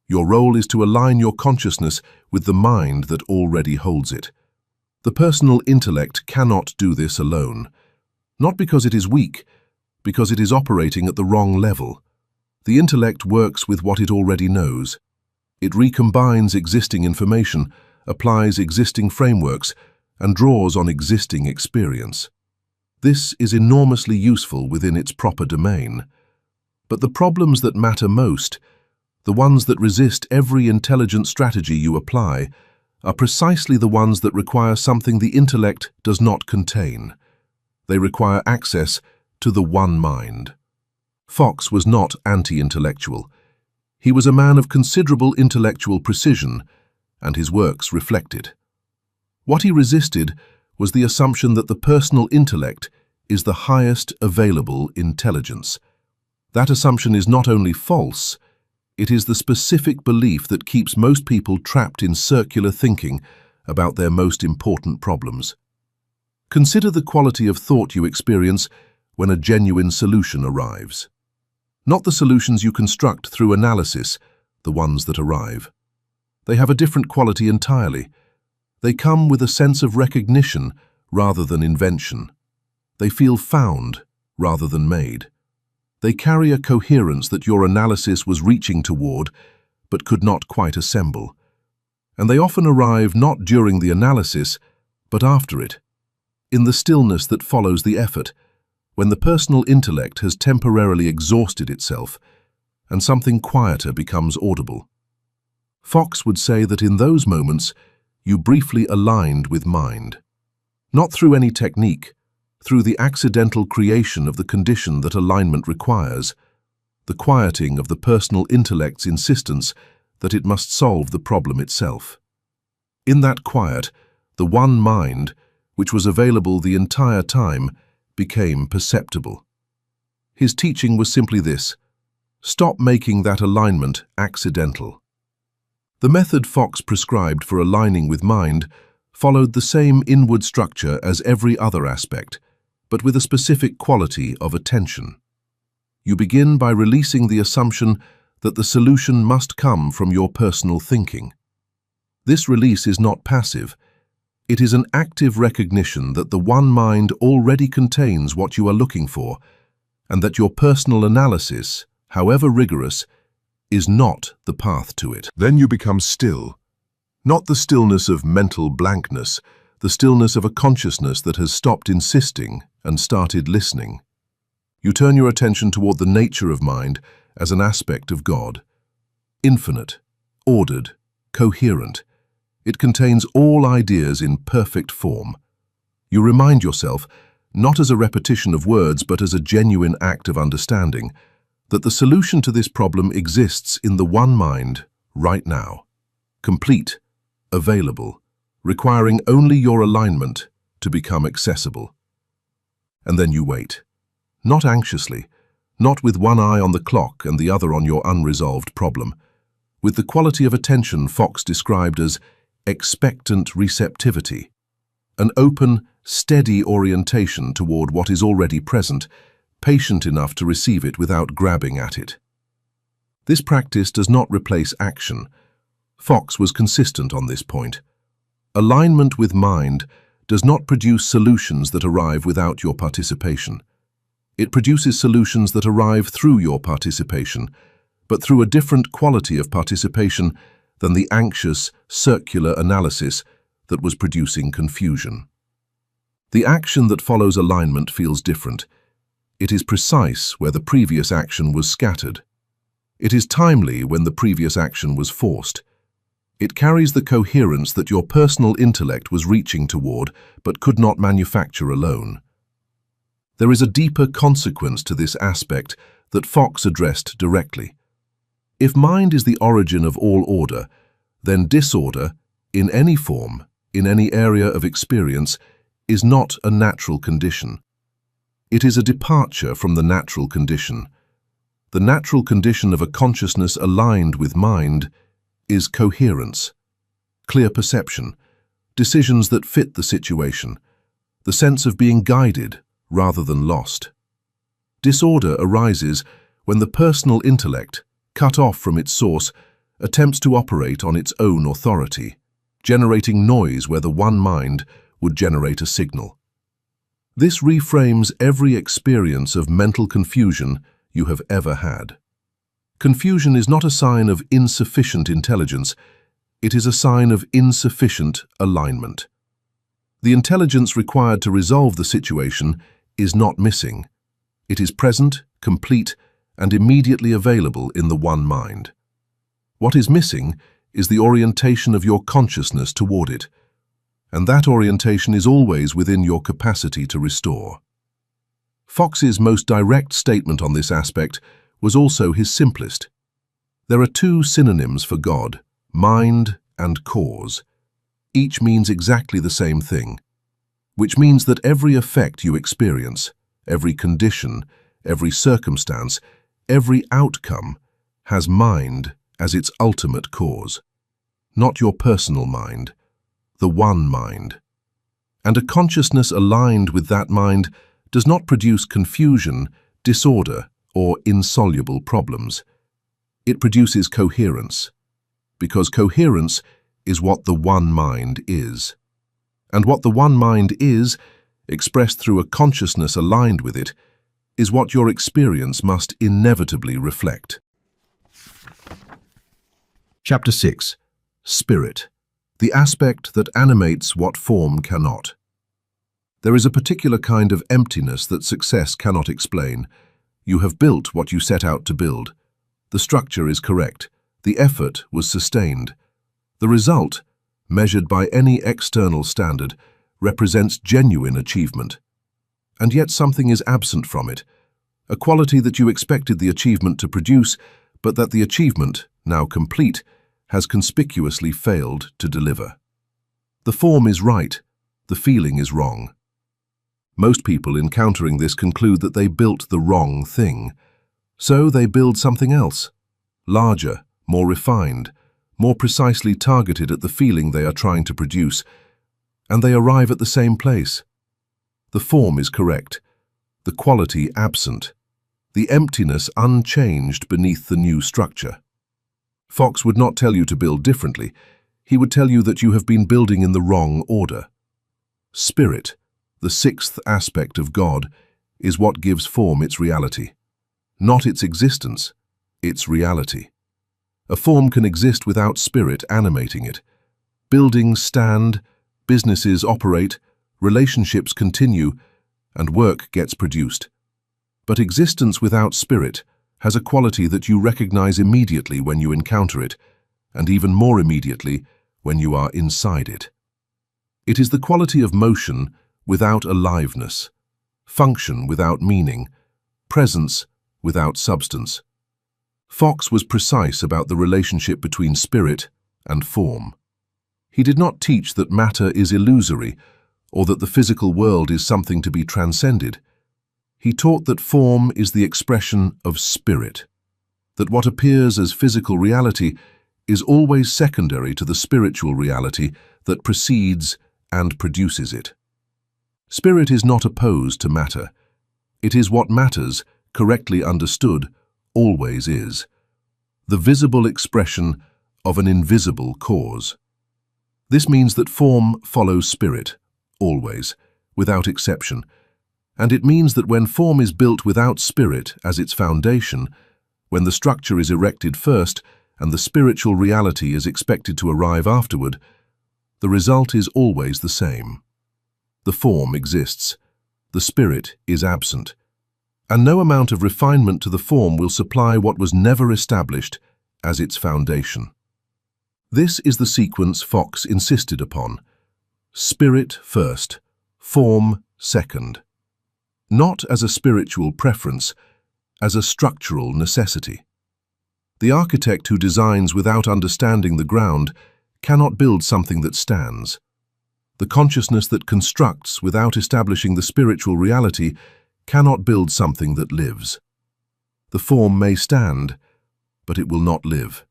Your role is to align your consciousness with the mind that already holds it. The personal intellect cannot do this alone, not because it is weak, because it is operating at the wrong level. The intellect works with what it already knows. It recombines existing information, applies existing frameworks, and draws on existing experience. This is enormously useful within its proper domain. But the problems that matter most, the ones that resist every intelligent strategy you apply, are precisely the ones that require something the intellect does not contain. They require access to the one mind. Fox was not anti-intellectual. He was a man of considerable intellectual precision, and his works reflect it. What he resisted was the assumption that the personal intellect is the highest available intelligence. That assumption is not only false, It is the specific belief that keeps most people trapped in circular thinking about their most important problems. Consider the quality of thought you experience when a genuine solution arrives. Not the solutions you construct through analysis, the ones that arrive. They have a different quality entirely. They come with a sense of recognition rather than invention. They feel found rather than made. They carry a coherence that your analysis was reaching toward but could not quite assemble. And they often arrive not during the analysis, but after it, in the stillness that follows the effort, when the personal intellect has temporarily exhausted itself and something quieter becomes audible. Fox would say that in those moments, you briefly aligned with mind. Not through any technique, through the accidental creation of the condition that alignment requires, the quieting of the personal intellect's insistence that it must solve the problem itself. In that quiet, the one mind, which was available the entire time, became perceptible. His teaching was simply this: stop making that alignment accidental. The method Fox prescribed for aligning with mind followed the same inward structure as every other aspect, but with a specific quality of attention. You begin by releasing the assumption that the solution must come from your personal thinking. This release is not passive. It is an active recognition that the one mind already contains what you are looking for, and that your personal analysis, however rigorous, is not the path to it. Then you become still. Not the stillness of mental blankness, the stillness of a consciousness that has stopped insisting and started listening. You turn your attention toward the nature of mind as an aspect of God. Infinite, ordered, coherent. It contains all ideas in perfect form. You remind yourself, not as a repetition of words but as a genuine act of understanding, that the solution to this problem exists in the one mind right now, complete, available, requiring only your alignment to become accessible. And then you wait, not anxiously, not with one eye on the clock and the other on your unresolved problem, with the quality of attention Fox described as expectant receptivity, an open, steady orientation toward what is already present, patient enough to receive it without grabbing at it. This practice does not replace action. Fox was consistent on this point. Alignment with mind does not produce solutions that arrive without your participation. It produces solutions that arrive through your participation, but through a different quality of participation than the anxious, circular analysis that was producing confusion. The action that follows alignment feels different. It is precise where the previous action was scattered. It is timely when the previous action was forced. It carries the coherence that your personal intellect was reaching toward but could not manufacture alone. There is a deeper consequence to this aspect that Fox addressed directly. If mind is the origin of all order, then disorder, in any form, in any area of experience, is not a natural condition. It is a departure from the natural condition. The natural condition of a consciousness aligned with mind is coherence, clear perception, decisions that fit the situation, the sense of being guided rather than lost. Disorder arises when the personal intellect, cut off from its source, attempts to operate on its own authority, generating noise where the one mind would generate a signal. This reframes every experience of mental confusion you have ever had. Confusion is not a sign of insufficient intelligence, it is a sign of insufficient alignment. The intelligence required to resolve the situation is not missing. It is present, complete, and immediately available in the one mind. What is missing is the orientation of your consciousness toward it, and that orientation is always within your capacity to restore. Fox's most direct statement on this aspect was also his simplest. There are two synonyms for God, mind and cause. Each means exactly the same thing, which means that every effect you experience, every condition, every circumstance, every outcome has mind as its ultimate cause. Not your personal mind, the one mind. And a consciousness aligned with that mind does not produce confusion, disorder, or insoluble problems. It produces coherence, because coherence is what the one mind is. And what the one mind is, expressed through a consciousness aligned with it, is what your experience must inevitably reflect. Chapter 6. Spirit, the aspect that animates what form cannot. There is a particular kind of emptiness that success cannot explain. You have built what you set out to build. The structure is correct. The effort was sustained. The result, measured by any external standard, represents genuine achievement. And yet something is absent from it, a quality that you expected the achievement to produce, but that the achievement, now complete, has conspicuously failed to deliver. The form is right, the feeling is wrong. Most people encountering this conclude that they built the wrong thing. So they build something else, larger, more refined, more precisely targeted at the feeling they are trying to produce, and they arrive at the same place. The form is correct, the quality absent, the emptiness unchanged beneath the new structure. Fox would not tell you to build differently. He would tell you that you have been building in the wrong order. Spirit, the sixth aspect of God, is what gives form its reality. Not its existence, its reality. A form can exist without spirit animating it. Buildings stand, businesses operate, relationships continue, and work gets produced. But existence without spirit has a quality that you recognize immediately when you encounter it, and even more immediately when you are inside it. It is the quality of motion without aliveness, function without meaning, presence without substance. Fox was precise about the relationship between spirit and form. He did not teach that matter is illusory or that the physical world is something to be transcended. He taught that form is the expression of spirit, that what appears as physical reality is always secondary to the spiritual reality that precedes and produces it. Spirit is not opposed to matter. It is what matters, correctly understood, always is. The visible expression of an invisible cause. This means that form follows spirit, always, without exception. And it means that when form is built without spirit as its foundation, when the structure is erected first and the spiritual reality is expected to arrive afterward, the result is always the same. The form exists, the spirit is absent, and no amount of refinement to the form will supply what was never established as its foundation. This is the sequence Fox insisted upon. Spirit first, form second. Not as a spiritual preference, as a structural necessity. The architect who designs without understanding the ground cannot build something that stands. The consciousness that constructs without establishing the spiritual reality cannot build something that lives. The form may stand, but it will not live.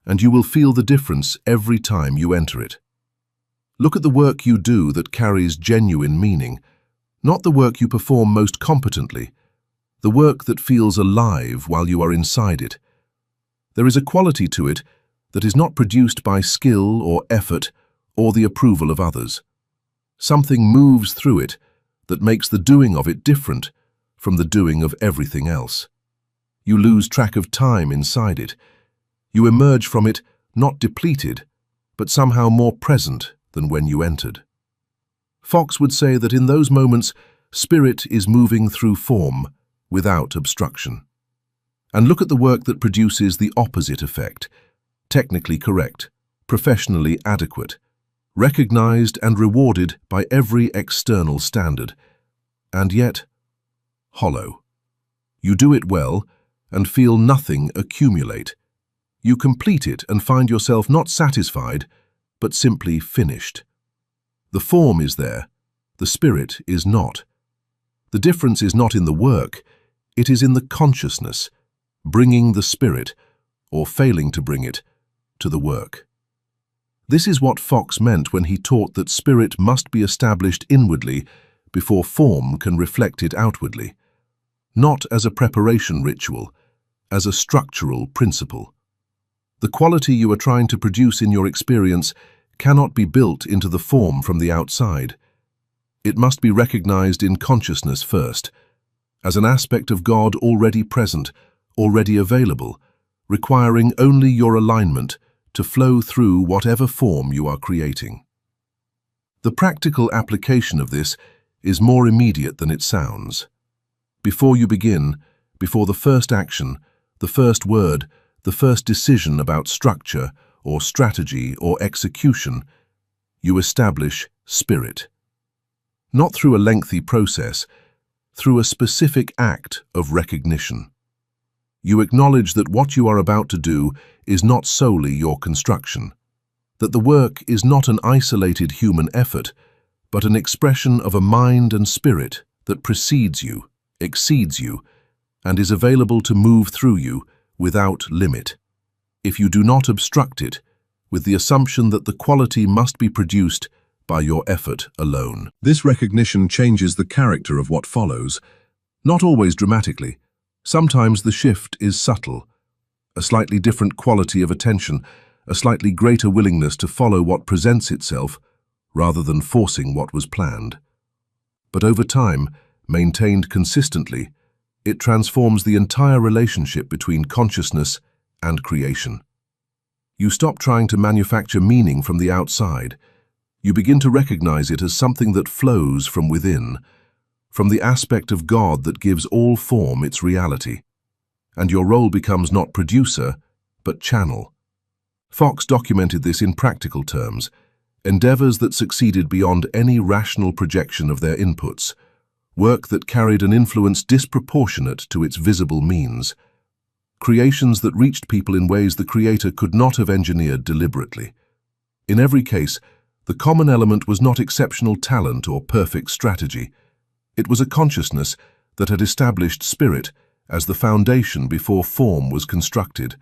And you will feel the difference every time you enter it. Look at the work you do that carries genuine meaning, not the work you perform most competently, the work that feels alive while you are inside it. There is a quality to it that is not produced by skill or effort or the approval of others. Something moves through it that makes the doing of it different from the doing of everything else. You lose track of time inside it. You emerge from it not depleted, but somehow more present than when you entered. Fox would say that in those moments, spirit is moving through form without obstruction. And look at the work that produces the opposite effect, technically correct, professionally adequate, recognized and rewarded by every external standard, and yet hollow. You do it well and feel nothing accumulate. You complete it and find yourself not satisfied, but simply finished. The form is there, the spirit is not. The difference is not in the work, it is in the consciousness, bringing the spirit, or failing to bring it, to the work. This is what Fox meant when he taught that spirit must be established inwardly before form can reflect it outwardly, not as a preparation ritual, as a structural principle. The quality you are trying to produce in your experience cannot be built into the form from the outside. It must be recognized in consciousness first, as an aspect of God already present, already available, requiring only your alignment to flow through whatever form you are creating. The practical application of this is more immediate than it sounds. Before you begin, before the first action, the first word, the first decision about structure or strategy or execution, you establish spirit. Not through a lengthy process, through a specific act of recognition. You acknowledge that what you are about to do is not solely your construction, that the work is not an isolated human effort, but an expression of a mind and spirit that precedes you, exceeds you, and is available to move through you without limit. If you do not obstruct it, with the assumption that the quality must be produced by your effort alone. This recognition changes the character of what follows, not always dramatically. Sometimes the shift is subtle, a slightly different quality of attention, a slightly greater willingness to follow what presents itself rather than forcing what was planned. But over time, maintained consistently, it transforms the entire relationship between consciousness and creation. You stop trying to manufacture meaning from the outside. You begin to recognize it as something that flows from within, from the aspect of God that gives all form its reality. And your role becomes not producer, but channel. Fox documented this in practical terms, endeavors that succeeded beyond any rational projection of their inputs, work that carried an influence disproportionate to its visible means, creations that reached people in ways the Creator could not have engineered deliberately. In every case, the common element was not exceptional talent or perfect strategy. It was a consciousness that had established spirit as the foundation before form was constructed,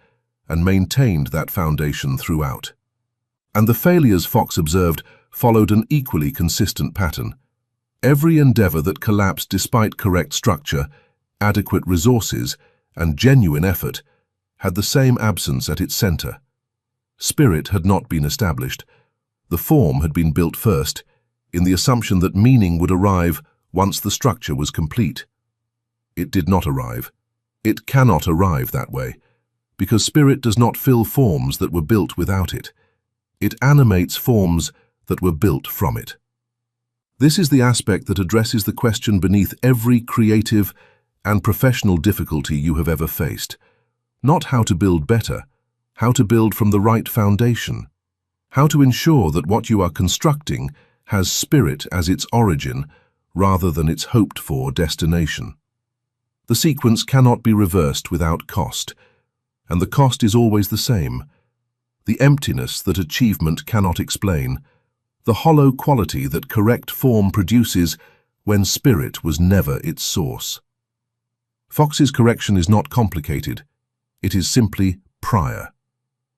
and maintained that foundation throughout. And the failures, Fox observed, followed an equally consistent pattern. Every endeavor that collapsed despite correct structure, adequate resources, and genuine effort had the same absence at its center. Spirit had not been established. The form had been built first, in the assumption that meaning would arrive once the structure was complete. It did not arrive. It cannot arrive that way, because spirit does not fill forms that were built without it. It animates forms that were built from it. This is the aspect that addresses the question beneath every creative and professional difficulty you have ever faced. Not how to build better, how to build from the right foundation. How to ensure that what you are constructing has spirit as its origin, rather than its hoped-for destination. The sequence cannot be reversed without cost, and the cost is always the same. The emptiness that achievement cannot explain, the hollow quality that correct form produces when spirit was never its source. Fox's correction is not complicated. It is simply prior.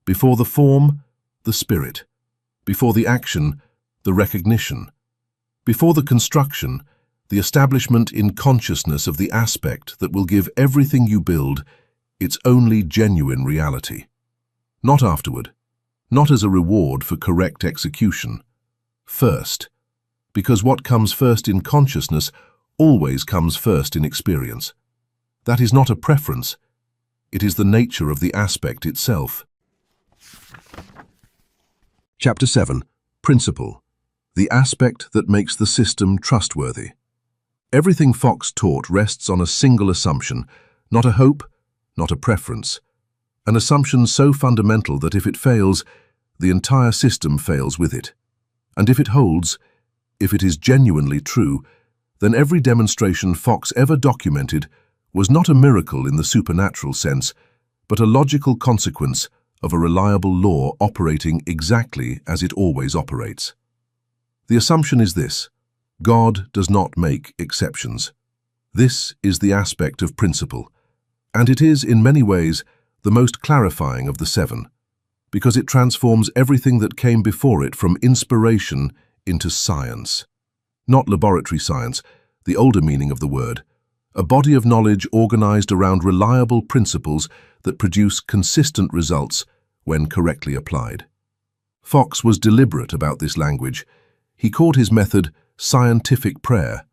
Before the form, the spirit. Before the action, the recognition. Before the construction, the establishment in consciousness of the aspect that will give everything you build its only genuine reality. Not afterward, not as a reward for correct execution. First, because what comes first in consciousness always comes first in experience. That is not a preference, it is the nature of the aspect itself. Chapter 7. Principle. The aspect that makes the system trustworthy. Everything Fox taught rests on a single assumption, not a hope, not a preference. An assumption so fundamental that if it fails, the entire system fails with it. And if it holds, if it is genuinely true, then every demonstration Fox ever documented was not a miracle in the supernatural sense, but a logical consequence of a reliable law operating exactly as it always operates. The assumption is this: God does not make exceptions. This is the aspect of principle, and it is, in many ways, the most clarifying of the seven, because it transforms everything that came before it from inspiration into science. Not laboratory science, the older meaning of the word, a body of knowledge organized around reliable principles that produce consistent results when correctly applied. Fox was deliberate about this language. He called his method scientific prayer,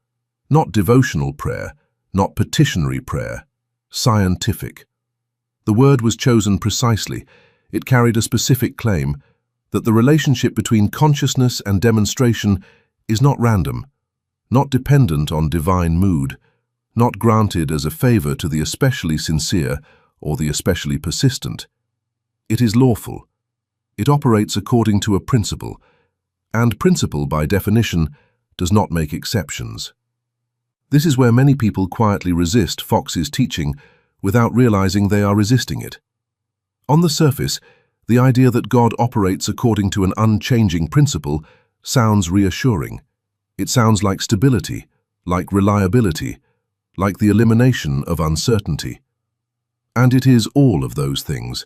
not devotional prayer, not petitionary prayer, scientific. The word was chosen precisely. It carried a specific claim that the relationship between consciousness and demonstration is not random, not dependent on divine mood, not granted as a favor to the especially sincere or the especially persistent. It is lawful. It operates according to a principle, and principle, by definition, does not make exceptions. This is where many people quietly resist Fox's teaching without realizing they are resisting it. On the surface, the idea that God operates according to an unchanging principle sounds reassuring. It sounds like stability, like reliability, like the elimination of uncertainty. And it is all of those things.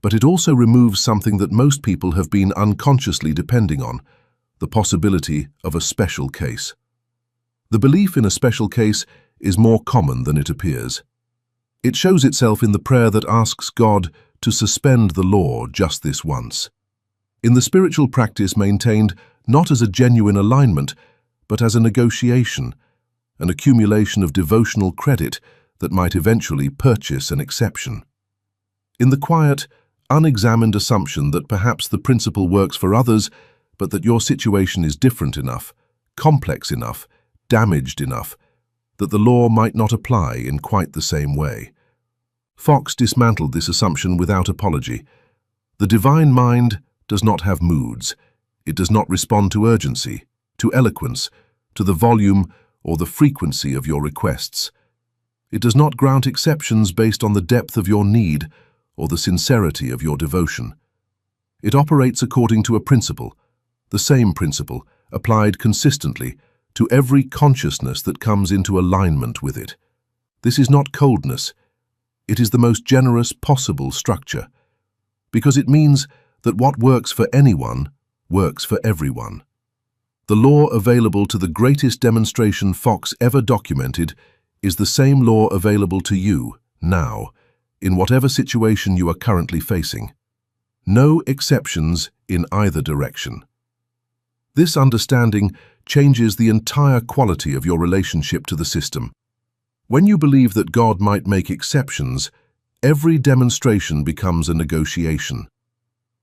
But it also removes something that most people have been unconsciously depending on, the possibility of a special case. The belief in a special case is more common than it appears. It shows itself in the prayer that asks God to suspend the law just this once. In the spiritual practice maintained not as a genuine alignment, but as a negotiation, an accumulation of devotional credit that might eventually purchase an exception. In the quiet, unexamined assumption that perhaps the principle works for others, but that your situation is different enough, complex enough, damaged enough, that the law might not apply in quite the same way. Fox dismantled this assumption without apology. The divine mind does not have moods. It does not respond to urgency, to eloquence, to the volume or the frequency of your requests. It does not grant exceptions based on the depth of your need or the sincerity of your devotion. It operates according to a principle, the same principle, applied consistently to every consciousness that comes into alignment with it. This is not coldness. It is the most generous possible structure, because it means that what works for anyone works for everyone. The law available to the greatest demonstration Fox ever documented is the same law available to you, now, in whatever situation you are currently facing. No exceptions in either direction. This understanding changes the entire quality of your relationship to the system. When you believe that God might make exceptions, every demonstration becomes a negotiation.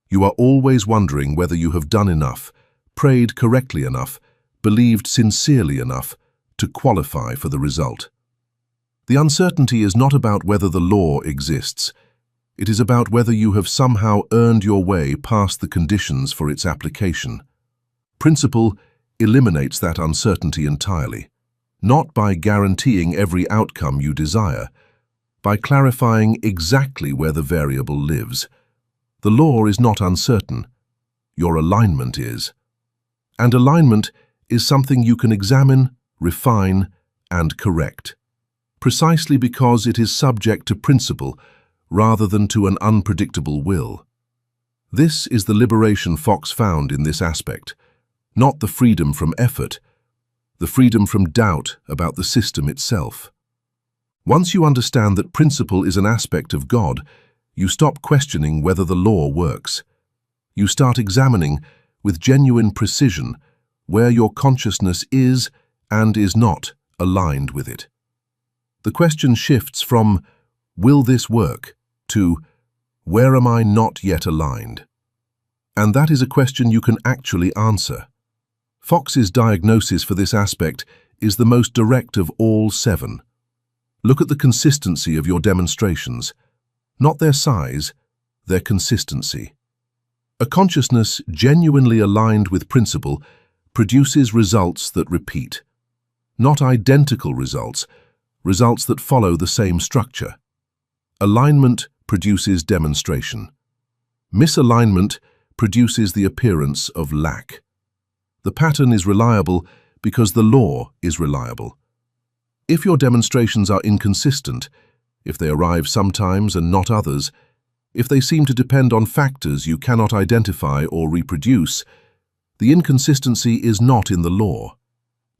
You are always wondering whether you have done enough, prayed correctly enough, believed sincerely enough to qualify for the result. The uncertainty is not about whether the law exists. It is about whether you have somehow earned your way past the conditions for its application. Principle eliminates that uncertainty entirely, not by guaranteeing every outcome you desire, by clarifying exactly where the variable lives. The law is not uncertain. Your alignment is. And alignment is something you can examine, refine, and correct, precisely because it is subject to principle rather than to an unpredictable will. This is the liberation Fox found in this aspect, not the freedom from effort, the freedom from doubt about the system itself. Once you understand that principle is an aspect of God, you stop questioning whether the law works. You start examining, with genuine precision, where your consciousness is and is not aligned with it. The question shifts from, will this work, to, where am I not yet aligned? And that is a question you can actually answer. Fox's diagnosis for this aspect is the most direct of all seven. Look at the consistency of your demonstrations, not their size, their consistency. A consciousness genuinely aligned with principle produces results that repeat. Not identical results, results that follow the same structure. Alignment produces demonstration. Misalignment produces the appearance of lack. The pattern is reliable because the law is reliable. If your demonstrations are inconsistent, if they arrive sometimes and not others, if they seem to depend on factors you cannot identify or reproduce, the inconsistency is not in the law.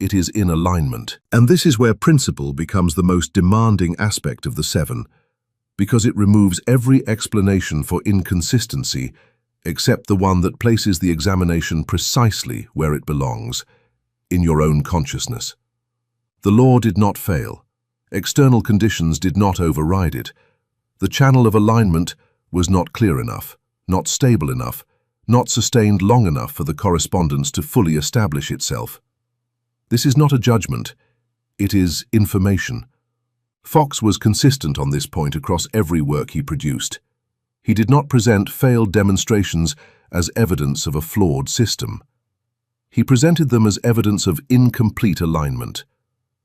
It is in alignment. And this is where principle becomes the most demanding aspect of the seven, because it removes every explanation for inconsistency except the one that places the examination precisely where it belongs, in your own consciousness. The law did not fail. External conditions did not override it. The channel of alignment was not clear enough, not stable enough, not sustained long enough for the correspondence to fully establish itself. This is not a judgment, it is information. Fox was consistent on this point across every work he produced. He did not present failed demonstrations as evidence of a flawed system. He presented them as evidence of incomplete alignment,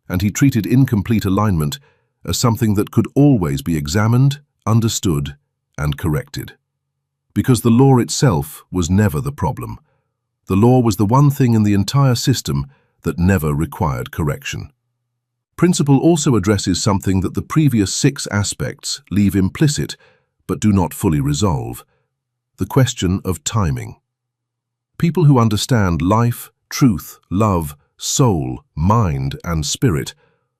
and he treated incomplete alignment as something that could always be examined, understood, and corrected. Because the law itself was never the problem. The law was the one thing in the entire system that never required correction. Principle also addresses something that the previous 6 aspects leave implicit but do not fully resolve: the question of timing. People who understand life, truth, love, soul, mind, and spirit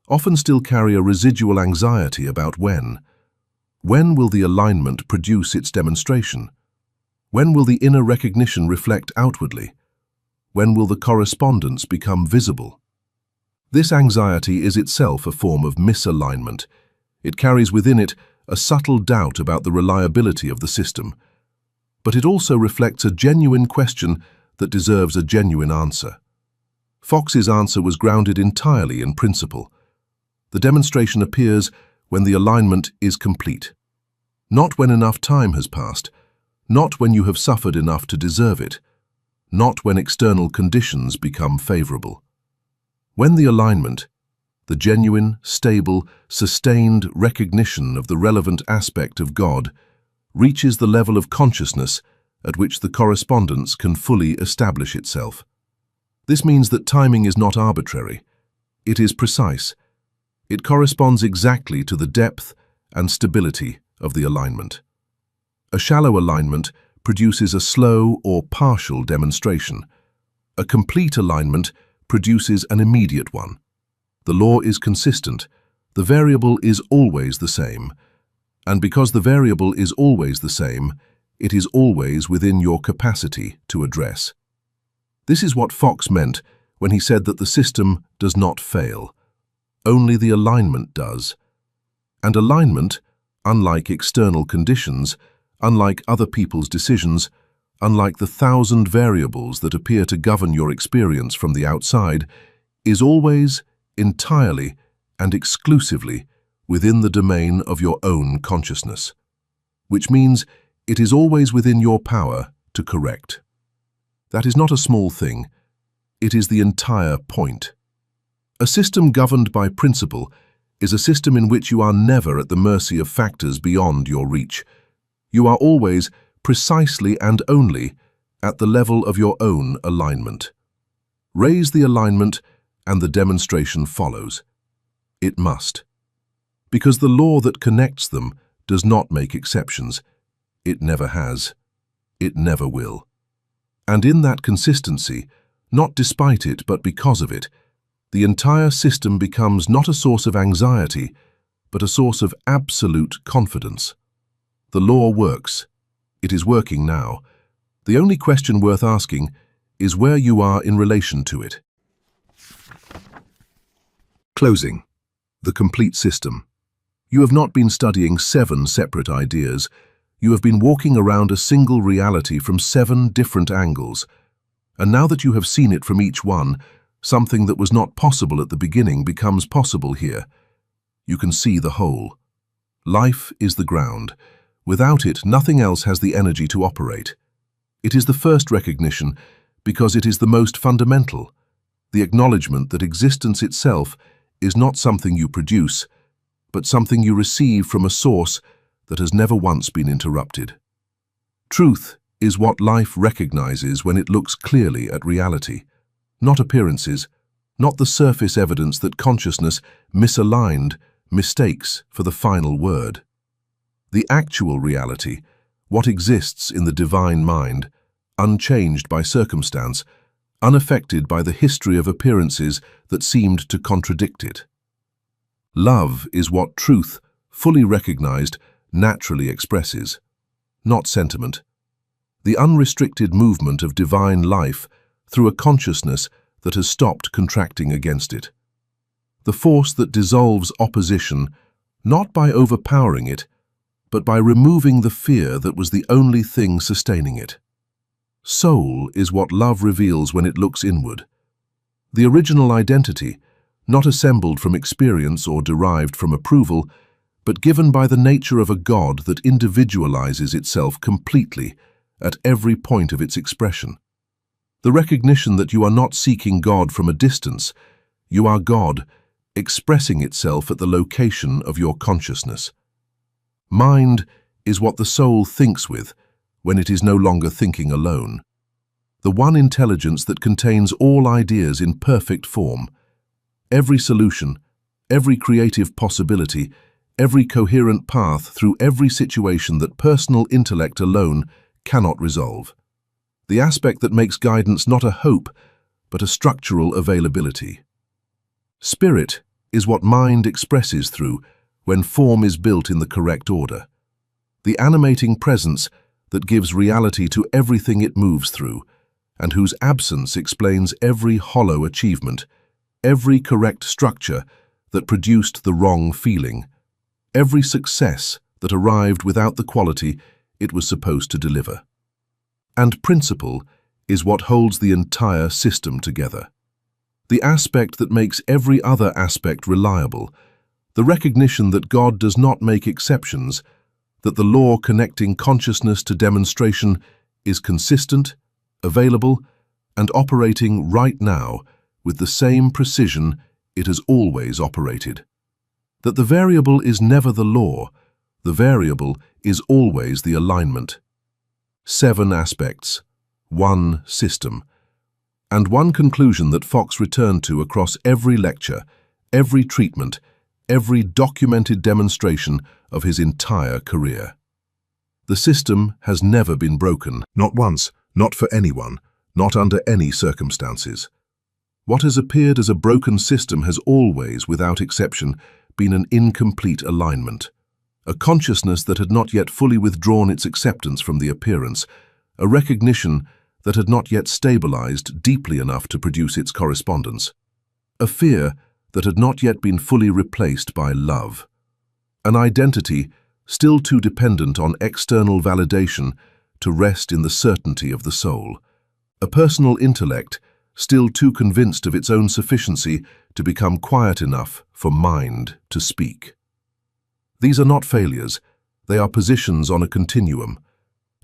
often still carry a residual anxiety about when. When will the alignment produce its demonstration? When will the inner recognition reflect outwardly? When will the correspondence become visible? This anxiety is itself a form of misalignment. It carries within it a subtle doubt about the reliability of the system, but it also reflects a genuine question that deserves a genuine answer. Fox's answer was grounded entirely in principle. The demonstration appears when the alignment is complete. Not when enough time has passed, not when you have suffered enough to deserve it, not when external conditions become favorable. When the alignment, the genuine, stable, sustained recognition of the relevant aspect of God, reaches the level of consciousness at which the correspondence can fully establish itself. This means that timing is not arbitrary. It is precise. It corresponds exactly to the depth and stability of the alignment. A shallow alignment produces a slow or partial demonstration. A complete alignment produces an immediate one. The law is consistent. The variable is always the same. And because the variable is always the same, it is always within your capacity to address. This is what Fox meant when he said that the system does not fail. Only the alignment does. And alignment, unlike external conditions, unlike other people's decisions, unlike the 1,000 variables that appear to govern your experience from the outside, is always, entirely, and exclusively within the domain of your own consciousness, which means it is always within your power to correct. That is not a small thing. It is the entire point. A system governed by principle is a system in which you are never at the mercy of factors beyond your reach. You are always, precisely and only, at the level of your own alignment. Raise the alignment and the demonstration follows. It must. Because the law that connects them does not make exceptions. It never has. It never will. And in that consistency, not despite it but because of it, the entire system becomes not a source of anxiety, but a source of absolute confidence. The law works. It is working now. The only question worth asking is where you are in relation to it. Closing. The complete system. You have not been studying 7 separate ideas. You have been walking around a single reality from 7 different angles. And now that you have seen it from each one, something that was not possible at the beginning becomes possible here. You can see the whole. Life is the ground. Without it, nothing else has the energy to operate. It is the first recognition because it is the most fundamental, the acknowledgement that existence itself is not something you produce, but something you receive from a source that has never once been interrupted. Truth is what life recognizes when it looks clearly at reality, not appearances, not the surface evidence that consciousness, misaligned, mistakes for the final word. The actual reality, what exists in the divine mind, unchanged by circumstance, unaffected by the history of appearances that seemed to contradict it. Love is what truth, fully recognized, naturally expresses, not sentiment. The unrestricted movement of divine life through a consciousness that has stopped contracting against it. The force that dissolves opposition, not by overpowering it, but by removing the fear that was the only thing sustaining it. Soul is what love reveals when it looks inward. The original identity, not assembled from experience or derived from approval, but given by the nature of a God that individualizes itself completely at every point of its expression. The recognition that you are not seeking God from a distance, you are God expressing itself at the location of your consciousness. Mind is what the soul thinks with when it is no longer thinking alone. The one intelligence that contains all ideas in perfect form. Every solution, every creative possibility, every coherent path through every situation that personal intellect alone cannot resolve. The aspect that makes guidance not a hope, but a structural availability. Spirit is what mind expresses through when form is built in the correct order. The animating presence that gives reality to everything it moves through, and whose absence explains every hollow achievement, every correct structure that produced the wrong feeling, every success that arrived without the quality it was supposed to deliver. And principle is what holds the entire system together. The aspect that makes every other aspect reliable, the recognition that God does not make exceptions, that the law connecting consciousness to demonstration is consistent, available, and operating right now with the same precision it has always operated. That the variable is never the law, the variable is always the alignment. 7 aspects, one system, and one conclusion that Fox returned to across every lecture, every treatment, every documented demonstration of his entire career. The system has never been broken. Not once, not for anyone, not under any circumstances. What has appeared as a broken system has always, without exception, been an incomplete alignment. A consciousness that had not yet fully withdrawn its acceptance from the appearance, a recognition that had not yet stabilized deeply enough to produce its correspondence, a fear that had not yet been fully replaced by love, an identity still too dependent on external validation to rest in the certainty of the soul, a personal intellect still too convinced of its own sufficiency to become quiet enough for mind to speak. These are not failures, they are positions on a continuum,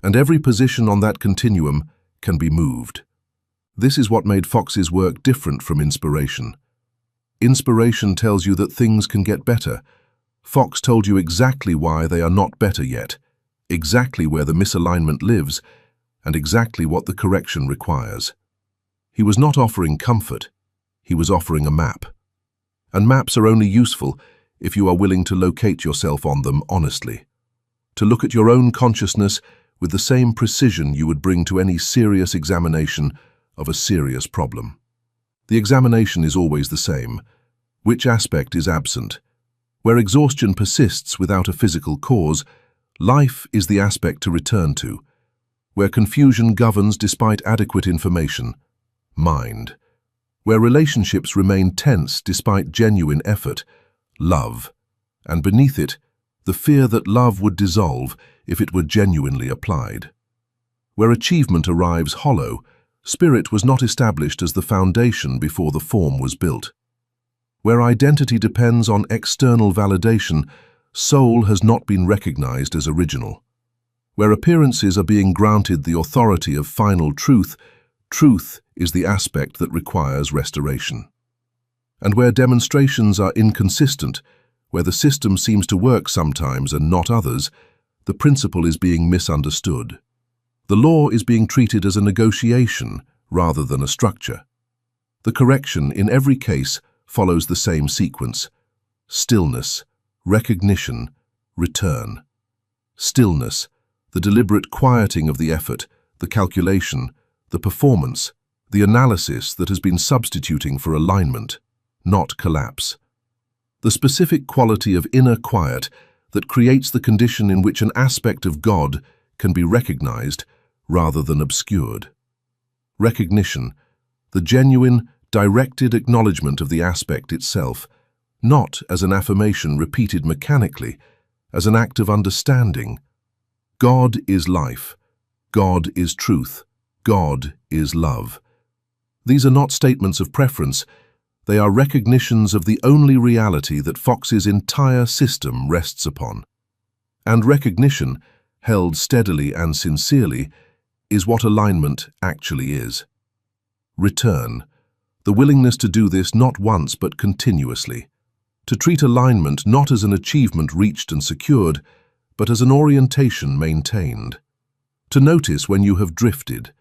and every position on that continuum can be moved. This is what made Fox's work different from inspiration. Inspiration tells you that things can get better. Fox told you exactly why they are not better yet, exactly where the misalignment lives, and exactly what the correction requires. He was not offering comfort, he was offering a map. And maps are only useful if you are willing to locate yourself on them honestly, to look at your own consciousness with the same precision you would bring to any serious examination of a serious problem. The examination is always the same. Which aspect is absent? Where exhaustion persists without a physical cause, life is the aspect to return to. Where confusion governs despite adequate information, mind. Where relationships remain tense despite genuine effort, love. And beneath it, the fear that love would dissolve if it were genuinely applied. Where achievement arrives hollow, spirit was not established as the foundation before the form was built. Where identity depends on external validation, soul has not been recognized as original. Where appearances are being granted the authority of final truth, truth is the aspect that requires restoration. And where demonstrations are inconsistent, where the system seems to work sometimes and not others, the principle is being misunderstood. The law is being treated as a negotiation rather than a structure. The correction in every case follows the same sequence: stillness, recognition, return. Stillness, the deliberate quieting of the effort, the calculation, the performance, the analysis that has been substituting for alignment, not collapse. The specific quality of inner quiet that creates the condition in which an aspect of God can be recognized rather than obscured. Recognition, the genuine, directed acknowledgement of the aspect itself, not as an affirmation repeated mechanically, as an act of understanding. God is life. God is truth. God is love. These are not statements of preference. They are recognitions of the only reality that Fox's entire system rests upon. And recognition, held steadily and sincerely, is what alignment actually is. Return, the willingness to do this not once but continuously. To treat alignment not as an achievement reached and secured, but as an orientation maintained. To notice when you have drifted,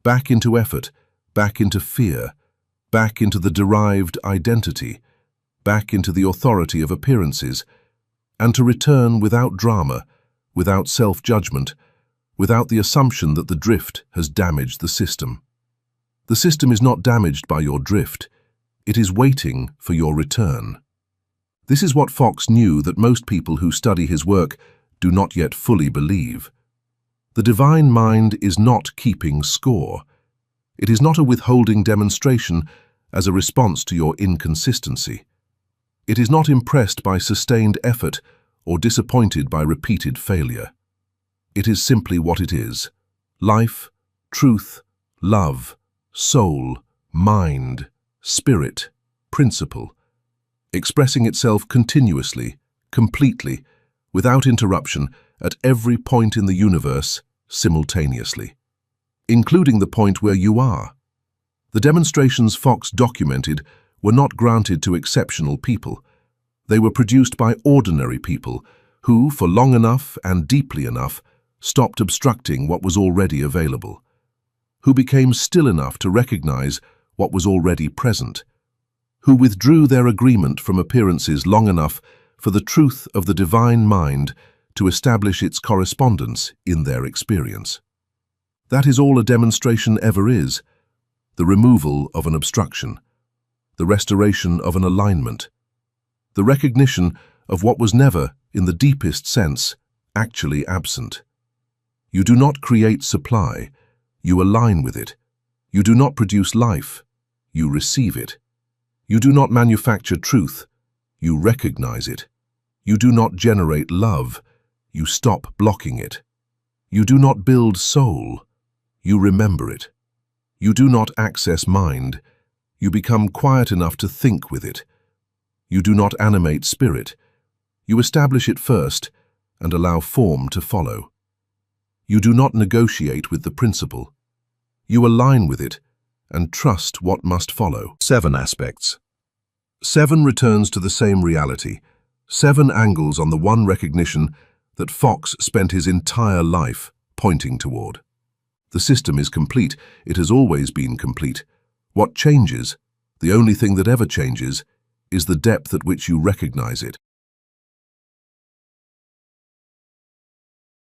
back into effort, back into fear, back into the derived identity, back into the authority of appearances, and to return without drama, without self-judgment, without the assumption that the drift has damaged the system. The system is not damaged by your drift. It is waiting for your return. This is what Fox knew that most people who study his work do not yet fully believe. The divine mind is not keeping score. It is not a withholding demonstration as a response to your inconsistency. It is not impressed by sustained effort or disappointed by repeated failure. It is simply what it is: life, truth, love, soul, mind, spirit, principle, expressing itself continuously, completely, without interruption, at every point in the universe, simultaneously, including the point where you are. The demonstrations Fox documented were not granted to exceptional people. They were produced by ordinary people who, for long enough and deeply enough, stopped obstructing what was already available, who became still enough to recognize what was already present, who withdrew their agreement from appearances long enough for the truth of the divine mind to establish its correspondence in their experience. That is all a demonstration ever is: the removal of an obstruction, the restoration of an alignment, the recognition of what was never, in the deepest sense, actually absent. You do not create supply, you align with it. You do not produce life, you receive it. You do not manufacture truth, you recognize it. You do not generate love, you stop blocking it. You do not build soul, you remember it. You do not access mind, you become quiet enough to think with it. You do not animate spirit, you establish it first and allow form to follow. You do not negotiate with the principle. You align with it and trust what must follow. 7 aspects. 7 returns to the same reality, 7 angles on the one recognition that Fox spent his entire life pointing toward. The system is complete. It has always been complete. What changes, the only thing that ever changes, is the depth at which you recognize it.